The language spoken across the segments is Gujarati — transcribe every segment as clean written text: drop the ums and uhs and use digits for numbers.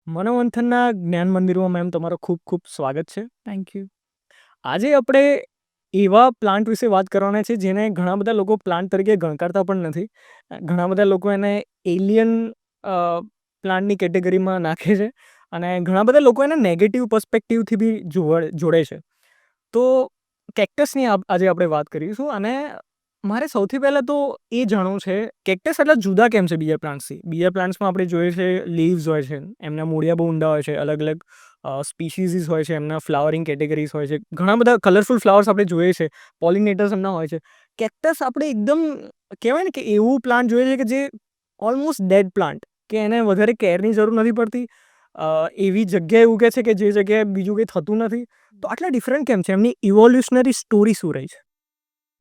મનોમંથનના જ્ઞાન મંદિરમાં મેમ તમારો ખૂબ ખૂબ સ્વાગત છે. Thank you. આજે આપણે એવા પ્લાન્ટ વિશે વાત કરવાના છે જેને ઘણા બધા લોકો પ્લાન્ટ તરીકે ગણકારતા પણ નથી. ઘણા બધા લોકો એને એલિયન પ્લાન્ટની કેટેગરીમાં નાખે છે અને ઘણા બધા લોકો એને નેગેટિવ પર્સ્પેક્ટિવથી બી જોડે છે. તો કેક્ટસની આજે આપણે વાત કરીશું અને મારે સૌથી પહેલાં તો એ જાણવું છે કેક્ટસ એટલા જુદા કેમ છે બીજા પ્લાન્ટ્સથી. બીજા પ્લાન્ટ્સમાં આપણે જોઈએ છે લીવ્સ હોય છે, એમના મૂળિયા બહુ ઊંડા હોય છે, અલગ અલગ સ્પીશીઝ હોય છે, એમના ફ્લાવરિંગ કેટેગરીઝ હોય છે, ઘણા બધા કલરફુલ ફ્લાવર્સ આપણે જોઈએ છે, પોલિનેટર્સ એમના હોય છે. કેક્ટસ આપણે એકદમ કહેવાય ને કે એવું પ્લાન્ટ જોઈએ છે કે જે ઓલમોસ્ટ ડેડ પ્લાન્ટ, કે એને વધારે કેરની જરૂર નથી પડતી, એવી જગ્યાએ ઉગે છે કે જે જગ્યાએ બીજું કંઈ થતું નથી. તો આટલા ડિફરન્ટ કેમ છે? એમની ઇવોલ્યુશનરી સ્ટોરી શું રહી છે?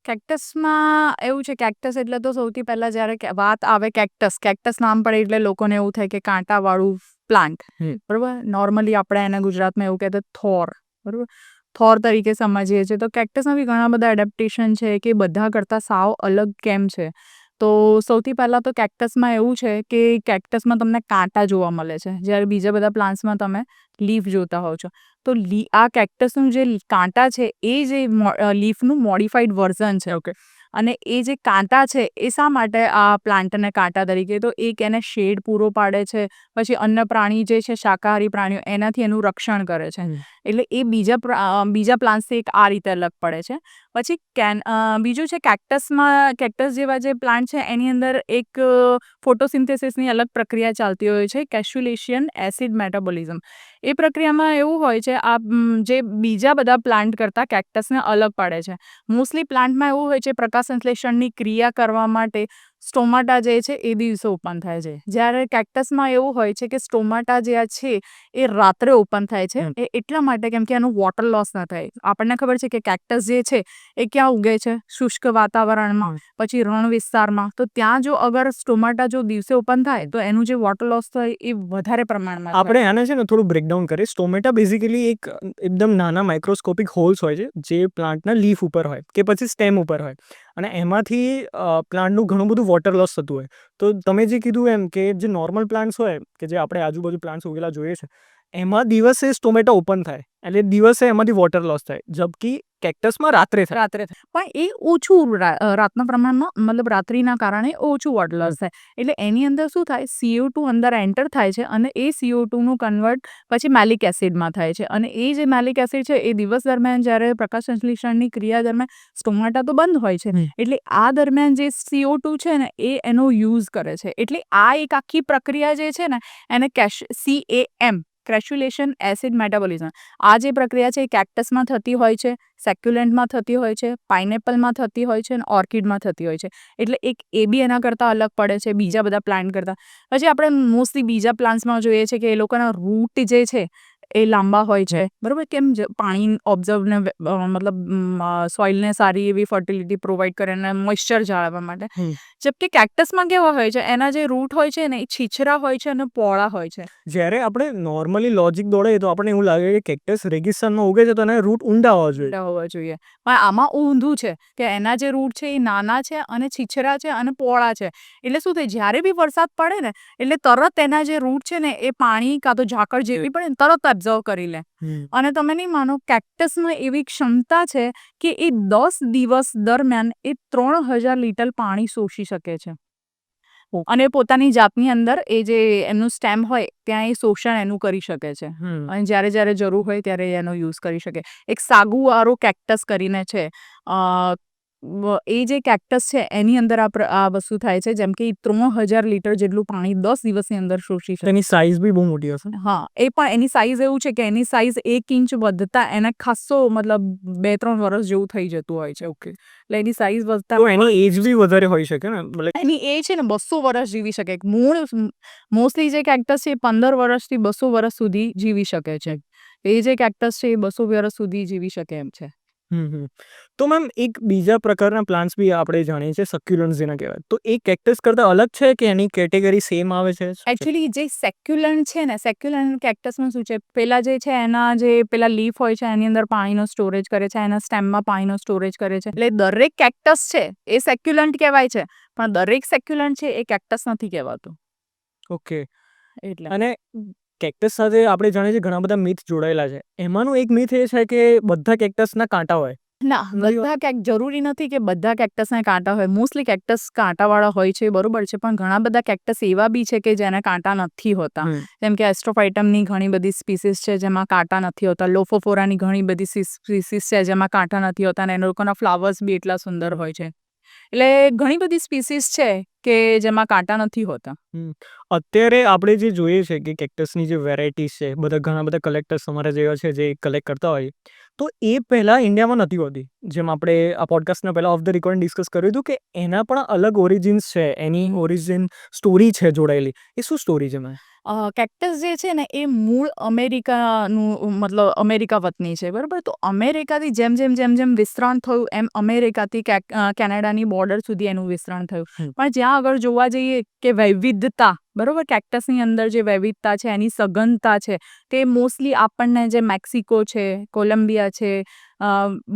કેક્ટસમાં એવું છે, કેક્ટસ એટલે તો સૌથી પહેલા જ્યારે વાત આવે કેક્ટસ નામ પડે એટલે લોકોને એવું થાય કે કાંટાવાળું પ્લાન્ટ. બરોબર. નોર્મલી આપણે એને ગુજરાતમાં એવું કહેતા થોર. બરોબર. થોર તરીકે સમજીએ છીએ. તો કેક્ટસના બી ઘણા બધા એડેપ્ટેશન છે કે બધા કરતાં સાવ અલગ કેમ છે. તો સૌથી પહેલાં તો કેક્ટસમાં એવું છે કે કેક્ટસમાં તમને કાંટા જોવા મળે છે, જ્યારે બીજા બધા પ્લાન્ટ્સમાં તમે લીફ જોતા હોવ છો. તો આ કેક્ટસનું જે કાંટા છે એ જે લીફનું મોડિફાઈડ વર્ઝન છે. ઓકે. અને એ જે કાંટા છે એ શા માટે આ પ્લાન્ટને કાંટા તરીકે, તો એક એને શેડ પૂરો પાડે છે, પછી અન્ય પ્રાણી જે છે શાકાહારી પ્રાણીઓ એનાથી એનું રક્ષણ કરે છે. એટલે એ બીજા પ્લાન્ટ્સથી એક આ રીતે અલગ પડે છે. પછી બીજું છે કેક્ટસ જેવા જે પ્લાન્ટ છે એની અંદર એક ફોટોસિન્થેસિસની અલગ પ્રક્રિયા ચાલતી હોય છે, કેસ્યુલેશિયન એસિડ મેટાબોલિઝમ. એ પ્રક્રિયામાં એવું હોય છે, આ જે બીજા બધા પ્લાન્ટ કરતાં કેક્ટસને અલગ પાડે છે. મોસ્ટલી પ્લાન્ટમાં એવું હોય છે, પ્રકાશ સંશ્લેષણની ક્રિયા કરવા માટે સ્ટોમાટા જે છે એ દિવસે ઓપન થાય છે, જ્યારે કેક્ટસમાં એવું હોય છે કે સ્ટોમાટા જે છે એ રાત્રે ઓપન થાય છે. એ એટલા માટે કેમ કે એનું વોટર લોસ ના થાય. આપણને ખબર છે કે કેક્ટસ જે છે એ ક્યાં ઉગે છે? શુષ્ક વાતાવરણમાં, પછી રણ વિસ્તારમાં. તો ત્યાં જો અગર સ્ટોમાટા જો દિવસે ઓપન થાય તો એનું જે વોટર લોસ થાય એ વધારે પ્રમાણમાં આપણે આને છે ને થોડું બ્રેકડાઉન કરીએ. સ્ટોમેટા બેઝિકલી એક એકદમ નાના માઇક્રોસ્કોપિક હોલ્સ હોય છે જે પ્લાન્ટના લીફ ઉપર હોય કે પછી સ્ટેમ ઉપર હોય, અને એમાંથી પ્લાન્ટનું ઘણું બધું વોટર લોસ થતું હોય. તો તમે જે કીધું એમ કે જે નોર્મલ પ્લાન્ટ્સ હોય કે જે આપણે આજુબાજુ પ્લાન્ટ્સ ઉગેલા જોઈએ છે, એમાં દિવસે સ્ટોમેટા ઓપન થાય એટલે દિવસે એમાંથી વોટર લોસ થાય, જબકી કેક્ટસમાં રાત્રે થાય. રાત્રે પણ એ ઓછું રાતના પ્રમાણમાં, મતલબ રાત્રિના કારણે ઓછું વોટર લોસ થાય. એટલે એની અંદર શું થાય, CO2 અંદર એન્ટર થાય છે અને એ CO2 નું કન્વર્ટ પછી મેલિક એસિડમાં થાય છે. અને એ જે મેલિક એસિડ છે એ દિવસ દરમિયાન જ્યારે પ્રકાશ સંશ્લેષણની ક્રિયા દરમિયાન સ્ટોમાટા તો બંધ હોય છે, એટલે આ દરમિયાન જે CO2 છે ને એ એનો યુઝ કરે છે. એટલે આ એક આખી પ્રક્રિયા જે છે ને એને CAM, ક્રેસ્યુલેશન એસિડ મેટાબોલિઝમ, આ જે પ્રક્રિયા છે એ કેક્ટસમાં થતી હોય છે, સેક્યુલેન્ટમાં થતી હોય છે, પાઇનેપલમાં થતી હોય છે અને ઓર્કિડમાં થતી હોય છે. એટલે એક એ બી એના કરતાં અલગ પડે છે બીજા બધા પ્લાન્ટ કરતાં. પછી આપણે મોસ્ટલી બીજા પ્લાન્ટ્સમાં જોઈએ છે કે એ લોકોના રૂટ જે છે એ લાંબા હોય છે. બરાબર. કેમ? પાણી ઓબ્ઝર્વ ને મતલબ સોઇલને સારી એવી ફર્ટિલિટી પ્રોવાઈડ કરે અને મોઇશ્ચર જાળવવા માટે. જબકે કેક્ટસમાં કેવા હોય છે, એના જે રૂટ હોય છે ને એ છીછરા હોય છે અને પહોળા હોય છે. જ્યારે આપણે નોર્મલી લોજિક દોડીએ તો આપણને એવું લાગે કે કેક્ટસ રેગિસ્તાનમાં ઉગે છે તો એના રૂટ ઊંડા હોવા જોઈએ. પણ આમાં ઊંધું છે કે એના જે રૂટ છે એ નાના છે અને છીછરા છે અને પહોળા છે. એટલે શું થાય, જ્યારે બી વરસાદ પડે ને એટલે તરત એના જે રૂટ છે ને એ પાણી કાં તો ઝાકળ જેવી પડે ને તરત એબ્ઝર્વ કરી લે. અને તમે નહીં માનો, કેક્ટસમાં એવી ક્ષમતા છે કે એ 10 દિવસ દરમિયાન એ 3000 લીટર પાણી શોષી શકે છે. અને પોતાની જાતની અંદર એ જે એમનું સ્ટેમ હોય ત્યાં એ શોષણ એનું કરી શકે છે. અને જ્યારે જ્યારે જરૂર હોય ત્યારે એનો યુઝ કરી શકે. એક સાગુઆરો કેક્ટસ કરીને છે, એ જે કેક્ટસ છે એની અંદર આ વસ્તુ થાય છે, જેમ કે 3000 લીટર જેટલું પાણી 10 દિવસની અંદર શોષી શકે. એની સાઇઝ બી બહુ મોટી હશે. હા, એ પણ એની સાઇઝ એવું છે કે એની સાઇઝ 1 ઇંચ વધતા એને ખાસો મતલબ 2-3 વર્ષ જેવું થઈ જતું હોય છે. ઓકે. એટલે એની સાઇઝ વધતા તો એની એજ બી વધારે હોઈ શકે ને? એની એ છે ને 200 વર્ષ જીવી શકે. મોસ્ટલી જે કેક્ટસ છે એ 15 વર્ષથી 200 વર્ષ સુધી જીવી શકે છે. એ જે કેક્ટસ છે એ 200 વર્ષ સુધી જીવી શકે એમ છે. તો મેમ એક બીજા પ્રકારના પ્લાન્ટ્સ બી આપણે જાણીએ છીએ, સક્યુલન્ટ્સ જેના કહેવાય. તો એ કેક્ટસ કરતાં અલગ છે કે એની કેટેગરી સેમ આવે છે? એકચ્યુઅલી જે સેક્યુલન્ટ છે ને, સેક્યુલન્ટ કેક્ટસમાં શું છે, પેલા જે છે એના જે પેલા લીફ હોય છે એની અંદર પાણીનો સ્ટોરેજ કરે છે, એના સ્ટેમમાં પાણીનો સ્ટોરેજ કરે છે. એટલે દરેક કેક્ટસ છે એ સેક્યુલન્ટ કહેવાય છે, પણ દરેક સેક્યુલન્ટ છે એ કેક્ટસ નથી કહેવાતું. ઓકે. એટલે અને કેક્ટસ સાથે આપણે જાણીએ છીએ ઘણા બધા મિથ જોડાયેલા છે. એમાંનું એક મિથ એ છે કે બધા કેક્ટસના કાંટા હોય. ના, બધા જરૂરી નથી કે બધા કેક્ટસના કાંટા હોય. મોસ્ટલી કેક્ટસ કાંટાવાળા હોય છે, બરોબર છે, પણ ઘણા બધા કેક્ટસ એવા બી છે કે જેના કાંટા નથી હોતા. જેમ કે એસ્ટ્રોફાઇટમની ઘણી બધી સ્પીસીસ છે જેમાં કાંટા નથી હોતા. લોફોફોરાની ઘણી બધી સ્પીસીસ છે જેમાં કાંટા નથી હોતા અને એ લોકોના ફ્લાવર્સ બી એટલા સુંદર હોય છે. એટલે ઘણી બધી સ્પીસીસ છે કે જેમાં કાંટા નથી હોતા. અત્યારે આપણે જે જોઈએ છે કે કેક્ટસની જે વેરાયટીઝ છે, ઘણા બધા કલેક્ટર્સ અમારા જેવા છે જે કલેક્ટ કરતા હોય, તો એ પહેલાં ઇન્ડિયામાં નથી હોતી. જેમ આપણે આ પોડકાસ્ટના પહેલાં ઓફ ધ રેકોર્ડ ડિસ્કસ કર્યું હતું કે એના પણ અલગ ઓરિજિન્સ છે, એની ઓરિજિન સ્ટોરી છે જોડાયેલી. એ શું સ્ટોરી છે મેં? કેક્ટસ જે છે ને એ મૂળ અમેરિકાનું મતલબ અમેરિકા વતની છે, બરાબર. તો અમેરિકાથી જેમ જેમ જેમ જેમ વિસ્તરણ થયું એમ અમેરિકાથી કેનેડાની બોર્ડર સુધી એનું વિસ્તરણ થયું. પણ જ્યાં આગળ જોવા જઈએ કે વૈવિધતા, બરાબર, કેક્ટસની અંદર જે વૈવિધતા છે, એની સઘનતા છે, તે મોસ્ટલી આપણને જે મેક્સિકો છે, કોલંબિયા છે,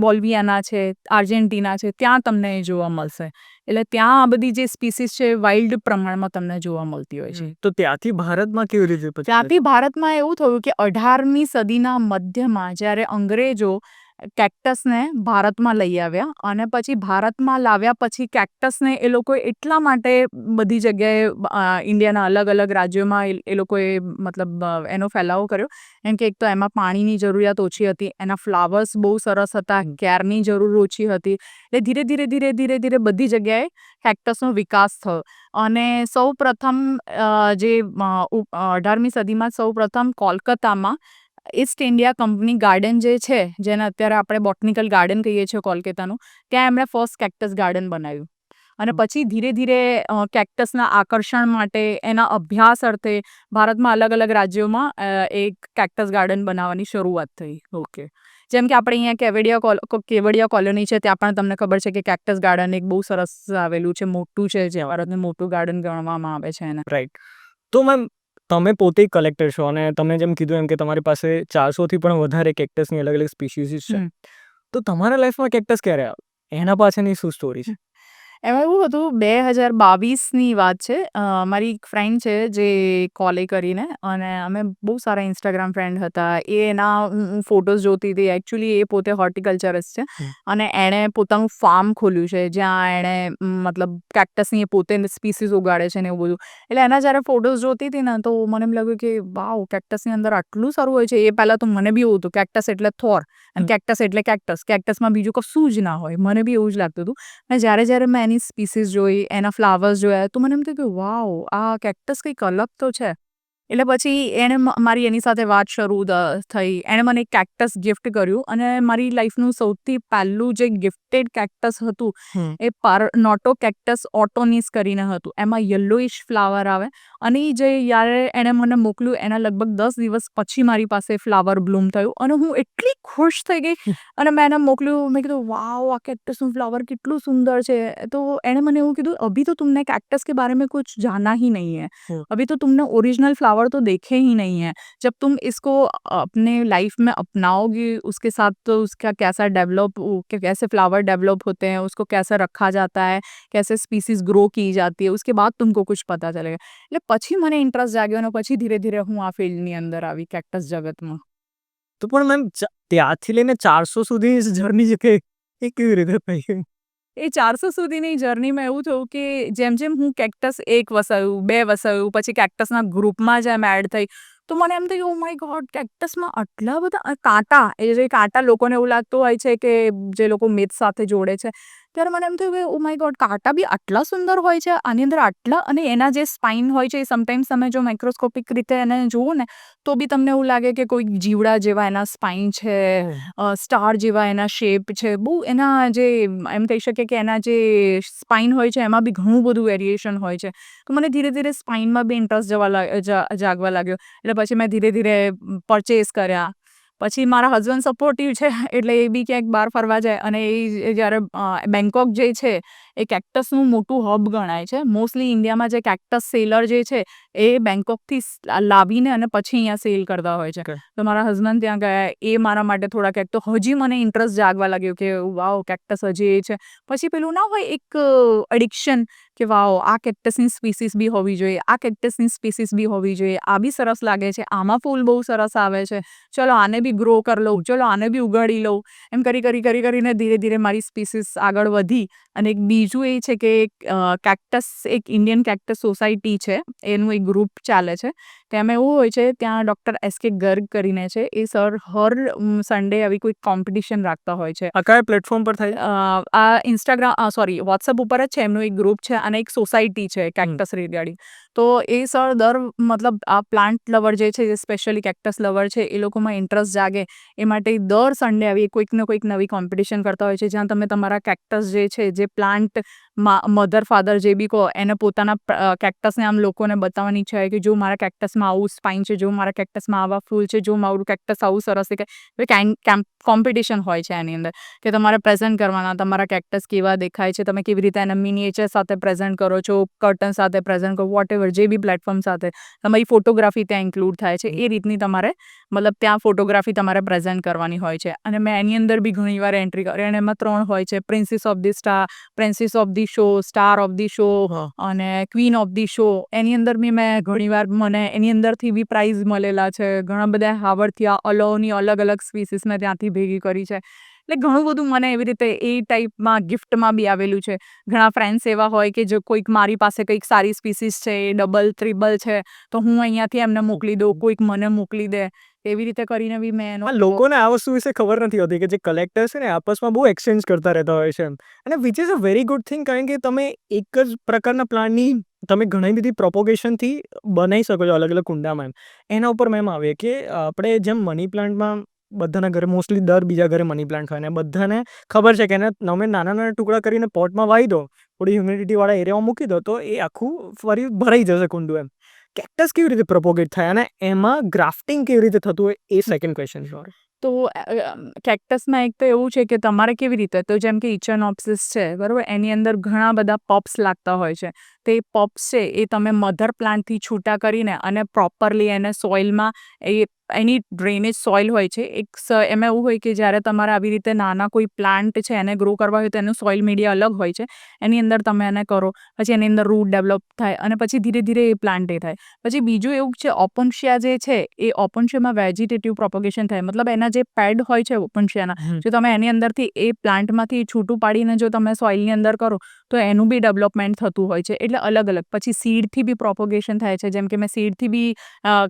બોલ્વિયાના છે, આર્જેન્ટિના છે, ત્યાં તમને એ જોવા મળશે. એટલે ત્યાં આ બધી જે સ્પીસીસ છે વાઇલ્ડ પ્રમાણમાં તમને જોવા મળતી હોય છે. તો ત્યાંથી ભારતમાં કેવી રીતે પછી? ત્યાંથી ભારતમાં એવું થયું કે 18મી સદીના મધ્યમાં જ્યારે અંગ્રેજો કેક્ટસને ભારતમાં લઈ આવ્યા અને પછી ભારતમાં લાવ્યા પછી કેક્ટસને એ લોકોએ એટલા માટે બધી જગ્યાએ ઇન્ડિયાના અલગ અલગ રાજ્યોમાં એ લોકોએ મતલબ એનો ફેલાવો કર્યો. એમ કે એક તો એમાં પાણીની જરૂરિયાત ઓછી હતી, એના ફ્લાવર્સ બહુ સરસ હતા, કેરની જરૂર ઓછી હતી. એટલે ધીરે ધીરે ધીરે ધીરે ધીરે બધી જગ્યાએ કેક્ટસનો વિકાસ થયો. અને સૌ પ્રથમ જે 18મી સદીમાં સૌ પ્રથમ કોલકાતામાં ઈસ્ટ ઇન્ડિયા કંપની ગાર્ડન જે છે, જેને અત્યારે આપણે બોટનિકલ ગાર્ડન કહીએ છીએ કોલકાતાનું, ત્યાં એમણે ફર્સ્ટ કેક્ટસ ગાર્ડન બનાવ્યું. અને પછી ધીરે ધીરે કેક્ટસના આકર્ષણ માટે એના અભ્યાસ અર્થે ભારતમાં અલગ અલગ રાજ્યોમાં એક કેક્ટસ ગાર્ડન બનાવવાની શરૂઆત થઈ. ઓકે, જેમ કે આપણે અહીંયા કેવડિયા કોલોની છે, ત્યાં પણ તમને ખબર છે કે કેક્ટસ ગાર્ડન એક બહુ સરસ આવેલું છે, મોટું છે, જે ભારતનું મોટું ગાર્ડન ગણવામાં આવે છે એને. રાઈટ. તો મેમ, તમે પોતે કલેક્ટર છો અને તમે જેમ કીધું એમ કે તમારી પાસે 400થી પણ વધારે કેક્ટસની અલગ અલગ સ્પીસીસ છે. તો તમારા લાઈફમાં કેક્ટસ ક્યારે આવે? એના પાછળની શું સ્ટોરી છે? એમાં એવું હતું, 2022ની વાત છે. મારી એક ફ્રેન્ડ છે જે કોલે કરીને, અને અમે બહુ સારા ઇન્સ્ટાગ્રામ ફ્રેન્ડ હતા. એના હું ફોટોઝ જોતી હતી. એકચ્યુઅલી એ પોતે હોર્ટિકલ્ચરિસ્ટ છે અને એણે પોતાનું ફાર્મ ખોલ્યું છે જ્યાં એણે મતલબ કેક્ટસની એ પોતે સ્પીસીસ ઉગાડે છે ને એવું બધું. એટલે એના જ્યારે ફોટોઝ જોતી હતી ને તો મને એમ લાગ્યું કે વાવ, કેક્ટસની અંદર આટલું સારું હોય છે. એ પહેલાં તો મને બી એવું હતું, કેક્ટસ એટલે થોર અને કેક્ટસ એટલે કેક્ટસ, કેક્ટસમાં બીજું કશું જ ના હોય. મને બી એવું જ લાગતું હતું. અને જ્યારે મેં એની સ્પીસીસ જોઈ, એના ફ્લાવર્સ જોયા, તો મને એમ થયું કે વાવ, આ કેક્ટસ કંઈક અલગ તો છે. એટલે પછી એણે મારી એની સાથે વાત શરૂ થઈ. એણે મને એક કેક્ટસ ગિફ્ટ કર્યું અને મારી લાઈફનું સૌથી પહેલું જે ગિફ્ટેડ કેક્ટસ હતું એ નોટો કેક્ટસ ઓટોનિસ કરીને હતું. એમાં યલોઇશ ફ્લાવર આવે અને એ જે યારે એણે મને મોકલ્યું એના લગભગ 10 દિવસ પછી મારી પાસે ફ્લાવર બ્લૂમ થયું અને હું એટલી ખુશ થઈ ગઈ. અને મેં એને મોકલ્યું. મેં કીધું વાવ, આ કેક્ટસનું ફ્લાવર કેટલું સુંદર છે. तो एने मैंने वो कीधु, अभी तो तुमने कैक्टस के बारे में कुछ जाना ही नहीं है, अभी तो तुमने ओरिजिनल फ्लावर तो देखे ही नहीं है. जब तुम इसको अपने लाइफ में अपनाओगी, उसके साथ तो उसका कैसे फ्लावर डेवलप होते हैं, उसको कैसे रखा जाता है, कैसे स्पीसीज ग्रो की जाती है, उसके बाद तुमको कुछ पता चलेगा. એટલે પછી મને ઇન્ટરેસ્ટ જાગ્યો અને પછી ધીરે ધીરે હું આ ફિલ્ડની અંદર આવી કેક્ટસ જગતમાં. તો પણ મેમ, ત્યાંથી લઈને 400 સુધી જર્ની છે કે એ કેવી રીતે થઈ? એ 400 સુધીની જર્નીમાં એવું થયું કે જેમ જેમ હું કેક્ટસ 1 વસાવ્યું, 2 વસાવ્યું, પછી કેક્ટસના ગ્રુપમાં જેમ એડ થઈ, તો મને એમ થયું, ઓ માય ગોડ, કેક્ટસમાં આટલા બધા કાંટા. એ જે કાંટા લોકોને એવું લાગતું હોય છે કે જે લોકો મિથ સાથે જોડે છે, ત્યારે મને એમ થયું કે ઓ માય ગોડ, કાંટા બી આટલા સુંદર હોય છે આની અંદર, આટલા. અને એના જે સ્પાઇન હોય છે એ સમટાઈમ્સ તમે જો માઇક્રોસ્કોપિક રીતે એને જુઓ ને તો બી તમને એવું લાગે કે કોઈ જીવડા જેવા એના સ્પાઇન છે, સ્ટાર જેવા એના શેપ છે. બહુ એના જે એમ કહી શકીએ કે એના જે સ્પાઇન હોય છે એમાં બી ઘણું બધું વેરિએશન હોય છે. તો મને ધીરે ધીરે સ્પાઇનમાં બી ઇન્ટરેસ્ટ જાગવા લાગ્યો. એટલે પછી મેં ધીરે ધીરે પરચેસ કર્યા. પછી મારા હસબન્ડ સપોર્ટિવ છે એટલે એ બી ક્યાંક બહાર ફરવા જાય અને એ જ્યારે બેંકોક જે છે એ કેક્ટસનું મોટું હબ ગણાય છે. મોસ્ટલી ઇન્ડિયામાં જે કેક્ટસ સેલર જે છે એ બેંકોકથી લાવીને અને પછી અહીંયા સેલ કરતા હોય છે. તો મારા હસબન્ડ ત્યાં ગયા, એ મારા માટે થોડા કેક, તો હજી મને ઇન્ટરેસ્ટ જાગવા લાગ્યો કે વાવ કેક્ટસ હજી એ છે. પછી પેલું ના હોય એક એડિક્શન કે વાવ આ કેક્ટસની સ્પીસીસ બી હોવી જોઈએ, આ કેક્ટસની સ્પીસીસ બી હોવી જોઈએ, આ બી સરસ લાગે છે, આમાં ફૂલ બહુ સરસ આવે છે, ચલો આને બી ગ્રો કરી લઉં, ચલો આને બી ઉગાડી લઉં. એમ કરીને ધીરે ધીરે મારી સ્પીસીસ આગળ વધી. અને એક બીજું એ છે કે કેક્ટસ, એક ઇન્ડિયન કેક્ટસ સોસાયટી છે, એનું એક ગ્રુપ ચાલે છે. તેમાં એવું હોય છે, ત્યાં ડૉક્ટર S.K. ગર્ગ કરીને છે, એ સર હર સન્ડે આવી કોઈ કોમ્પિટિશન રાખતા હોય છે. આ કયા પ્લેટફોર્મ પર થાય? આ ઇન્સ્ટાગ્રામ, સોરી, વોટ્સઅપ ઉપર જ છે, એમનું એક ગ્રુપ છે અને એક સોસાયટી છે કેક્ટસ રિગાર્ડિંગ. તો એ સર મતલબ આ પ્લાન્ટ લવર જે છે, જે સ્પેશિયલી કેક્ટસ લવર છે, એ લોકોમાં ઇન્ટરેસ્ટ જાગે એ માટે દર સન્ડે આવી કોઈક ને કોઈક નવી કોમ્પિટિશન કરતા હોય છે, જ્યાં તમે તમારા કેક્ટસ જે છે, જે પ્લાન્ટ મધર ફાધર જે બી કહો, એને પોતાના કેક્ટસને આમ લોકોને બતાવવાની ઈચ્છા હોય કે જો મારા કેક્ટસમાં આવું સ્પાઇન છે, જો મારા કેક્ટસમાં આવા ફૂલ છે, જો મારું કેક્ટસ આવું સરસ છે. કે કોમ્પિટિશન હોય છે એની અંદર, કે તમારે પ્રેઝન્ટ કરવાના તમારા કેક્ટસ કેવા દેખાય છે, તમે કેવી રીતે એને મિનિએચર સાથે પ્રેઝન્ટ કરો છો, કર્ટન સાથે પ્રેઝન્ટ કરો, વોટ એવર જે બી પ્લેટફોર્મ સાથે તમારી ફોટોગ્રાફી ત્યાં ઇન્ક્લુડ થાય છે. એ રીતની તમારે મતલબ ત્યાં ફોટોગ્રાફી તમારે પ્રેઝન્ટ કરવાની હોય છે. અને મેં એની અંદર બી ઘણીવાર એન્ટ્રી કરી, અને એમાં 3 હોય છે: princess of the star, princess of the show, star of the show અને ક્વીન ઓફ ધી શો. એની અંદર બી મેં ઘણીવાર, મને એની અંદરથી બી પ્રાઇઝ મળેલા છે. ઘણા બધા હાવર્ડ થયા, અલોની અલગ અલગ સ્પીસીસ મેં ત્યાંથી ભેગી કરી છે. એટલે ઘણું બધું મને એવી રીતે એ ટાઈપમાં ગિફ્ટમાં બી આવેલું છે. ઘણા ફ્રેન્ડ્સ એવા હોય કે જો કોઈક મારી પાસે કંઈક સારી સ્પીસીસ છે, એ ડબલ ત્રિબલ છે, તો હું અહીંયાથી એમને મોકલી દઉં, કોઈક મને મોકલી દે. એવી રીતે કરીને બી મેં એનો લોકોને આ વસ્તુ વિશે ખબર નથી હોતી કે જે કલેક્ટર્સ છે ને આપસમાં બહુ એક્સચેન્જ કરતા રહેતા હોય છે એમ. અને which is a very good thing, કારણ કે તમે એક જ પ્રકારના પ્લાન્ટની તમે ઘણી બધી પ્રોપોગેશનથી બનાવી શકો છો અલગ અલગ કુંડામાં. એના ઉપર મેમ આવીએ કે આપણે જેમ મની પ્લાન્ટમાં બધાના ઘરે મોસ્ટલી દર બીજા ઘરે મની પ્લાન્ટ હોય, ને બધાને ખબર છે કે એને તમે નાના નાના ટુકડા કરીને પોટમાં વાવી દો, થોડી હ્યુમિડિટીવાળા એરિયામાં મૂકી દો, તો એ આખું ફરી ભરાઈ જશે કુંડું એમ. કેક્ટસ કેવી રીતે પ્રોપોગેટ થાય અને એમાં ગ્રાફ્ટિંગ કેવી રીતે થતું હોય, એ સેકન્ડ ક્વેશ્ચન છે. તો કેક્ટસમાં એક તો એવું છે કે તમારે કેવી રીતે, તો જેમ કે ઇચેનોપ્સિસ છે, બરાબર, એની અંદર ઘણા બધા પપ્સ લાગતા હોય છે. તો એ પપ્સ છે એ તમે મધર પ્લાન્ટથી છૂટા કરીને અને પ્રોપરલી એને સોઇલમાં, એની ડ્રેનેજ સોઇલ હોય છે એમાં એવું હોય કે જ્યારે તમારે આવી રીતે નાના કોઈ પ્લાન્ટ છે એને ગ્રો કરવા હોય તો એનું સોઇલ મીડિયા અલગ હોય છે. એની અંદર તમે એને કરો, પછી એની અંદર રૂટ ડેવલપ થાય અને પછી ધીરે ધીરે એ પ્લાન્ટ એ થાય. પછી બીજું એવું છે, ઓપનશિયા જે છે, એ ઓપનશિયામાં વેજીટેટિવ પ્રોપોગેશન થાય. મતલબ એના જે પેડ હોય છે ઓપનશિયાના, જો તમે એની અંદરથી એ પ્લાન્ટમાંથી છૂટું પાડીને જો તમે સોઇલની અંદર કરો તો એનું બી ડેવલપમેન્ટ થતું હોય છે. એટલે અલગ અલગ. પછી સીડથી બી પ્રોપોગેશન થાય છે, જેમ કે મેં સીડથી બી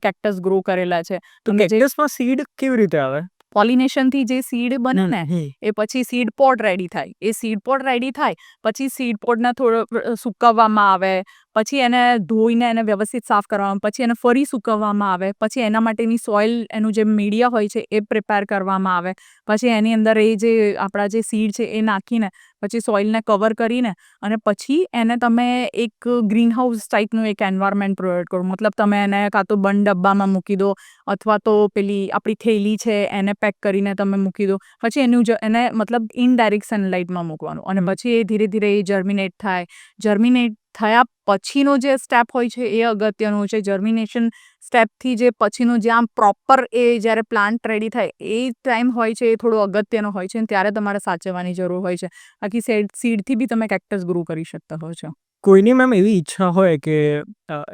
કેક્ટસ ગ્રો કરેલા છે. તો કેક્ટસમાં સીડ કેવી રીતે આવે? પોલિનેશનથી જે સીડ બને ને, એ પછી સીડ પોડ રેડી થાય. એ સીડ પોડ રેડી થાય પછી સીડ પોડને થોડો સૂકવવામાં આવે, પછી એને ધોઈને એને વ્યવસ્થિત સાફ કરવામાં, પછી એને ફરી સૂકવવામાં આવે, પછી એના માટેની સોઇલ, એનું જે મીડિયા હોય છે એ પ્રિપેર કરવામાં આવે, પછી એની અંદર એ જે આપણા જે સીડ છે એ નાખીને પછી સોઇલને કવર કરીને અને પછી એને તમે એક ગ્રીન હાઉસ ટાઈપનું એક એન્વાયરમેન્ટ પ્રોવાઈડ કરો. મતલબ તમે એને કાં તો બંધ ડબ્બામાં મૂકી દો, અથવા તો પેલી આપણી થેલી છે એને પેક કરીને તમે મૂકી દો. પછી એને મતલબ ઇનડાયરેક્ટ સનલાઇટમાં મૂકવાનું, અને પછી એ ધીરે ધીરે એ જર્મિનેટ થાય. જર્મિનેટ થયા પછીનો જે સ્ટેપ હોય છે એ અગત્યનું છે. જર્મિનેશન સ્ટેપથી જે પછીનું જે આમ પ્રોપર એ જ્યારે પ્લાન્ટ રેડી થાય એ ટાઈમ હોય છે, એ થોડો અગત્યનો હોય છે, અને ત્યારે તમારે સાચવવાની જરૂર હોય છે. બાકી સીડથી બી તમે કેક્ટસ ગ્રો કરી શકતા હો છો. કોઈની મેમ એવી ઈચ્છા હોય કે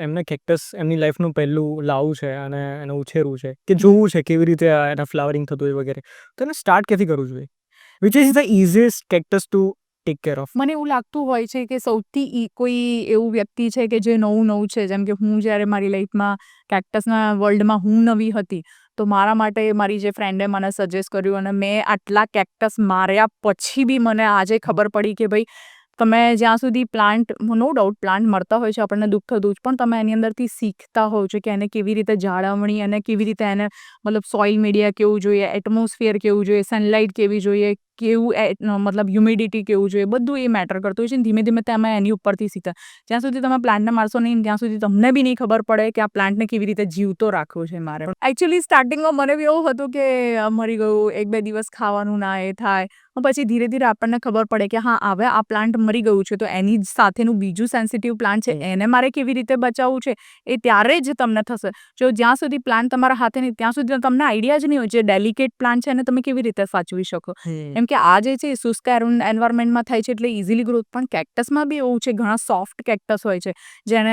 એમને કેક્ટસ એમની લાઈફનું પહેલું લાવવું છે અને એને ઉછેરવું છે, કે જોવું છે કેવી રીતે એના ફ્લાવરિંગ થતું હોય વગેરે, તો એને સ્ટાર્ટ ક્યાંથી કરવું જોઈએ? Which is the easiest cactus to take care of? મને એવું લાગતું હોય છે કે સૌથી કોઈ એવું વ્યક્તિ છે કે જે નવું છે, જેમ કે હું જ્યારે મારી લાઈફમાં કેક્ટસના વર્લ્ડમાં હું નવી હતી, તો મારા માટે મારી જે ફ્રેન્ડે મને સજેસ્ટ કર્યું, અને મેં આટલા કેક્ટસ માર્યા પછી બી મને આજે ખબર પડી કે ભાઈ, તમે જ્યાં સુધી પ્લાન્ટ, નો ડાઉટ પ્લાન્ટ મળતા હોય છે આપણને દુઃખ થતું જ, પણ તમે એની અંદરથી શીખતા હોવ છો કે એને કેવી રીતે જાળવણી, અને કેવી રીતે એને મતલબ સોઇલ મીડિયા કેવું જોઈએ, એટમોસ્ફિયર કેવું જોઈએ, સનલાઇટ કેવી જોઈએ, મતલબ હ્યુમિડિટી કેવું જોઈએ બધું એ મેટર કરતું હોય છે. ધીમે ધીમે તમે એની ઉપરથી શીખતા જ્યાં સુધી તમે પ્લાન્ટને મારશો નહીં ત્યાં સુધી તમને બી નહીં ખબર પડે કે આ પ્લાન્ટને કેવી રીતે જીવતો રાખવો છે મારે. એકચ્યુઅલી સ્ટાર્ટિંગમાં મને બી એવું હતું કે મરી ગયું 1-2 દિવસ ખાવાનું ના એ થાય પછી ધીરે ધીરે આપણને ખબર પડે કે હા હવે આ પ્લાન્ટ મરી ગયું છે તો એની સાથેનું બીજું સેન્સિટિવ પ્લાન્ટ છે એને મારે કેવી રીતે બચાવવું છે એ ત્યારે જ તમને થશે. જો જ્યાં સુધી પ્લાન્ટ તમારા હાથે નહીં ત્યાં સુધી તમને આઈડિયા જ નહીં હોય જે ડેલિકેટ પ્લાન્ટ છે એને તમે કેવી રીતે સાચવી શકો. એમ કે આ જે છે શુષ્ક એન્વાયરમેન્ટમાં થાય છે એટલે ઇઝીલી ગ્રોથ. પણ કેક્ટસમાં બી એવું છે ઘણા સોફ્ટ કેક્ટસ હોય છે જેને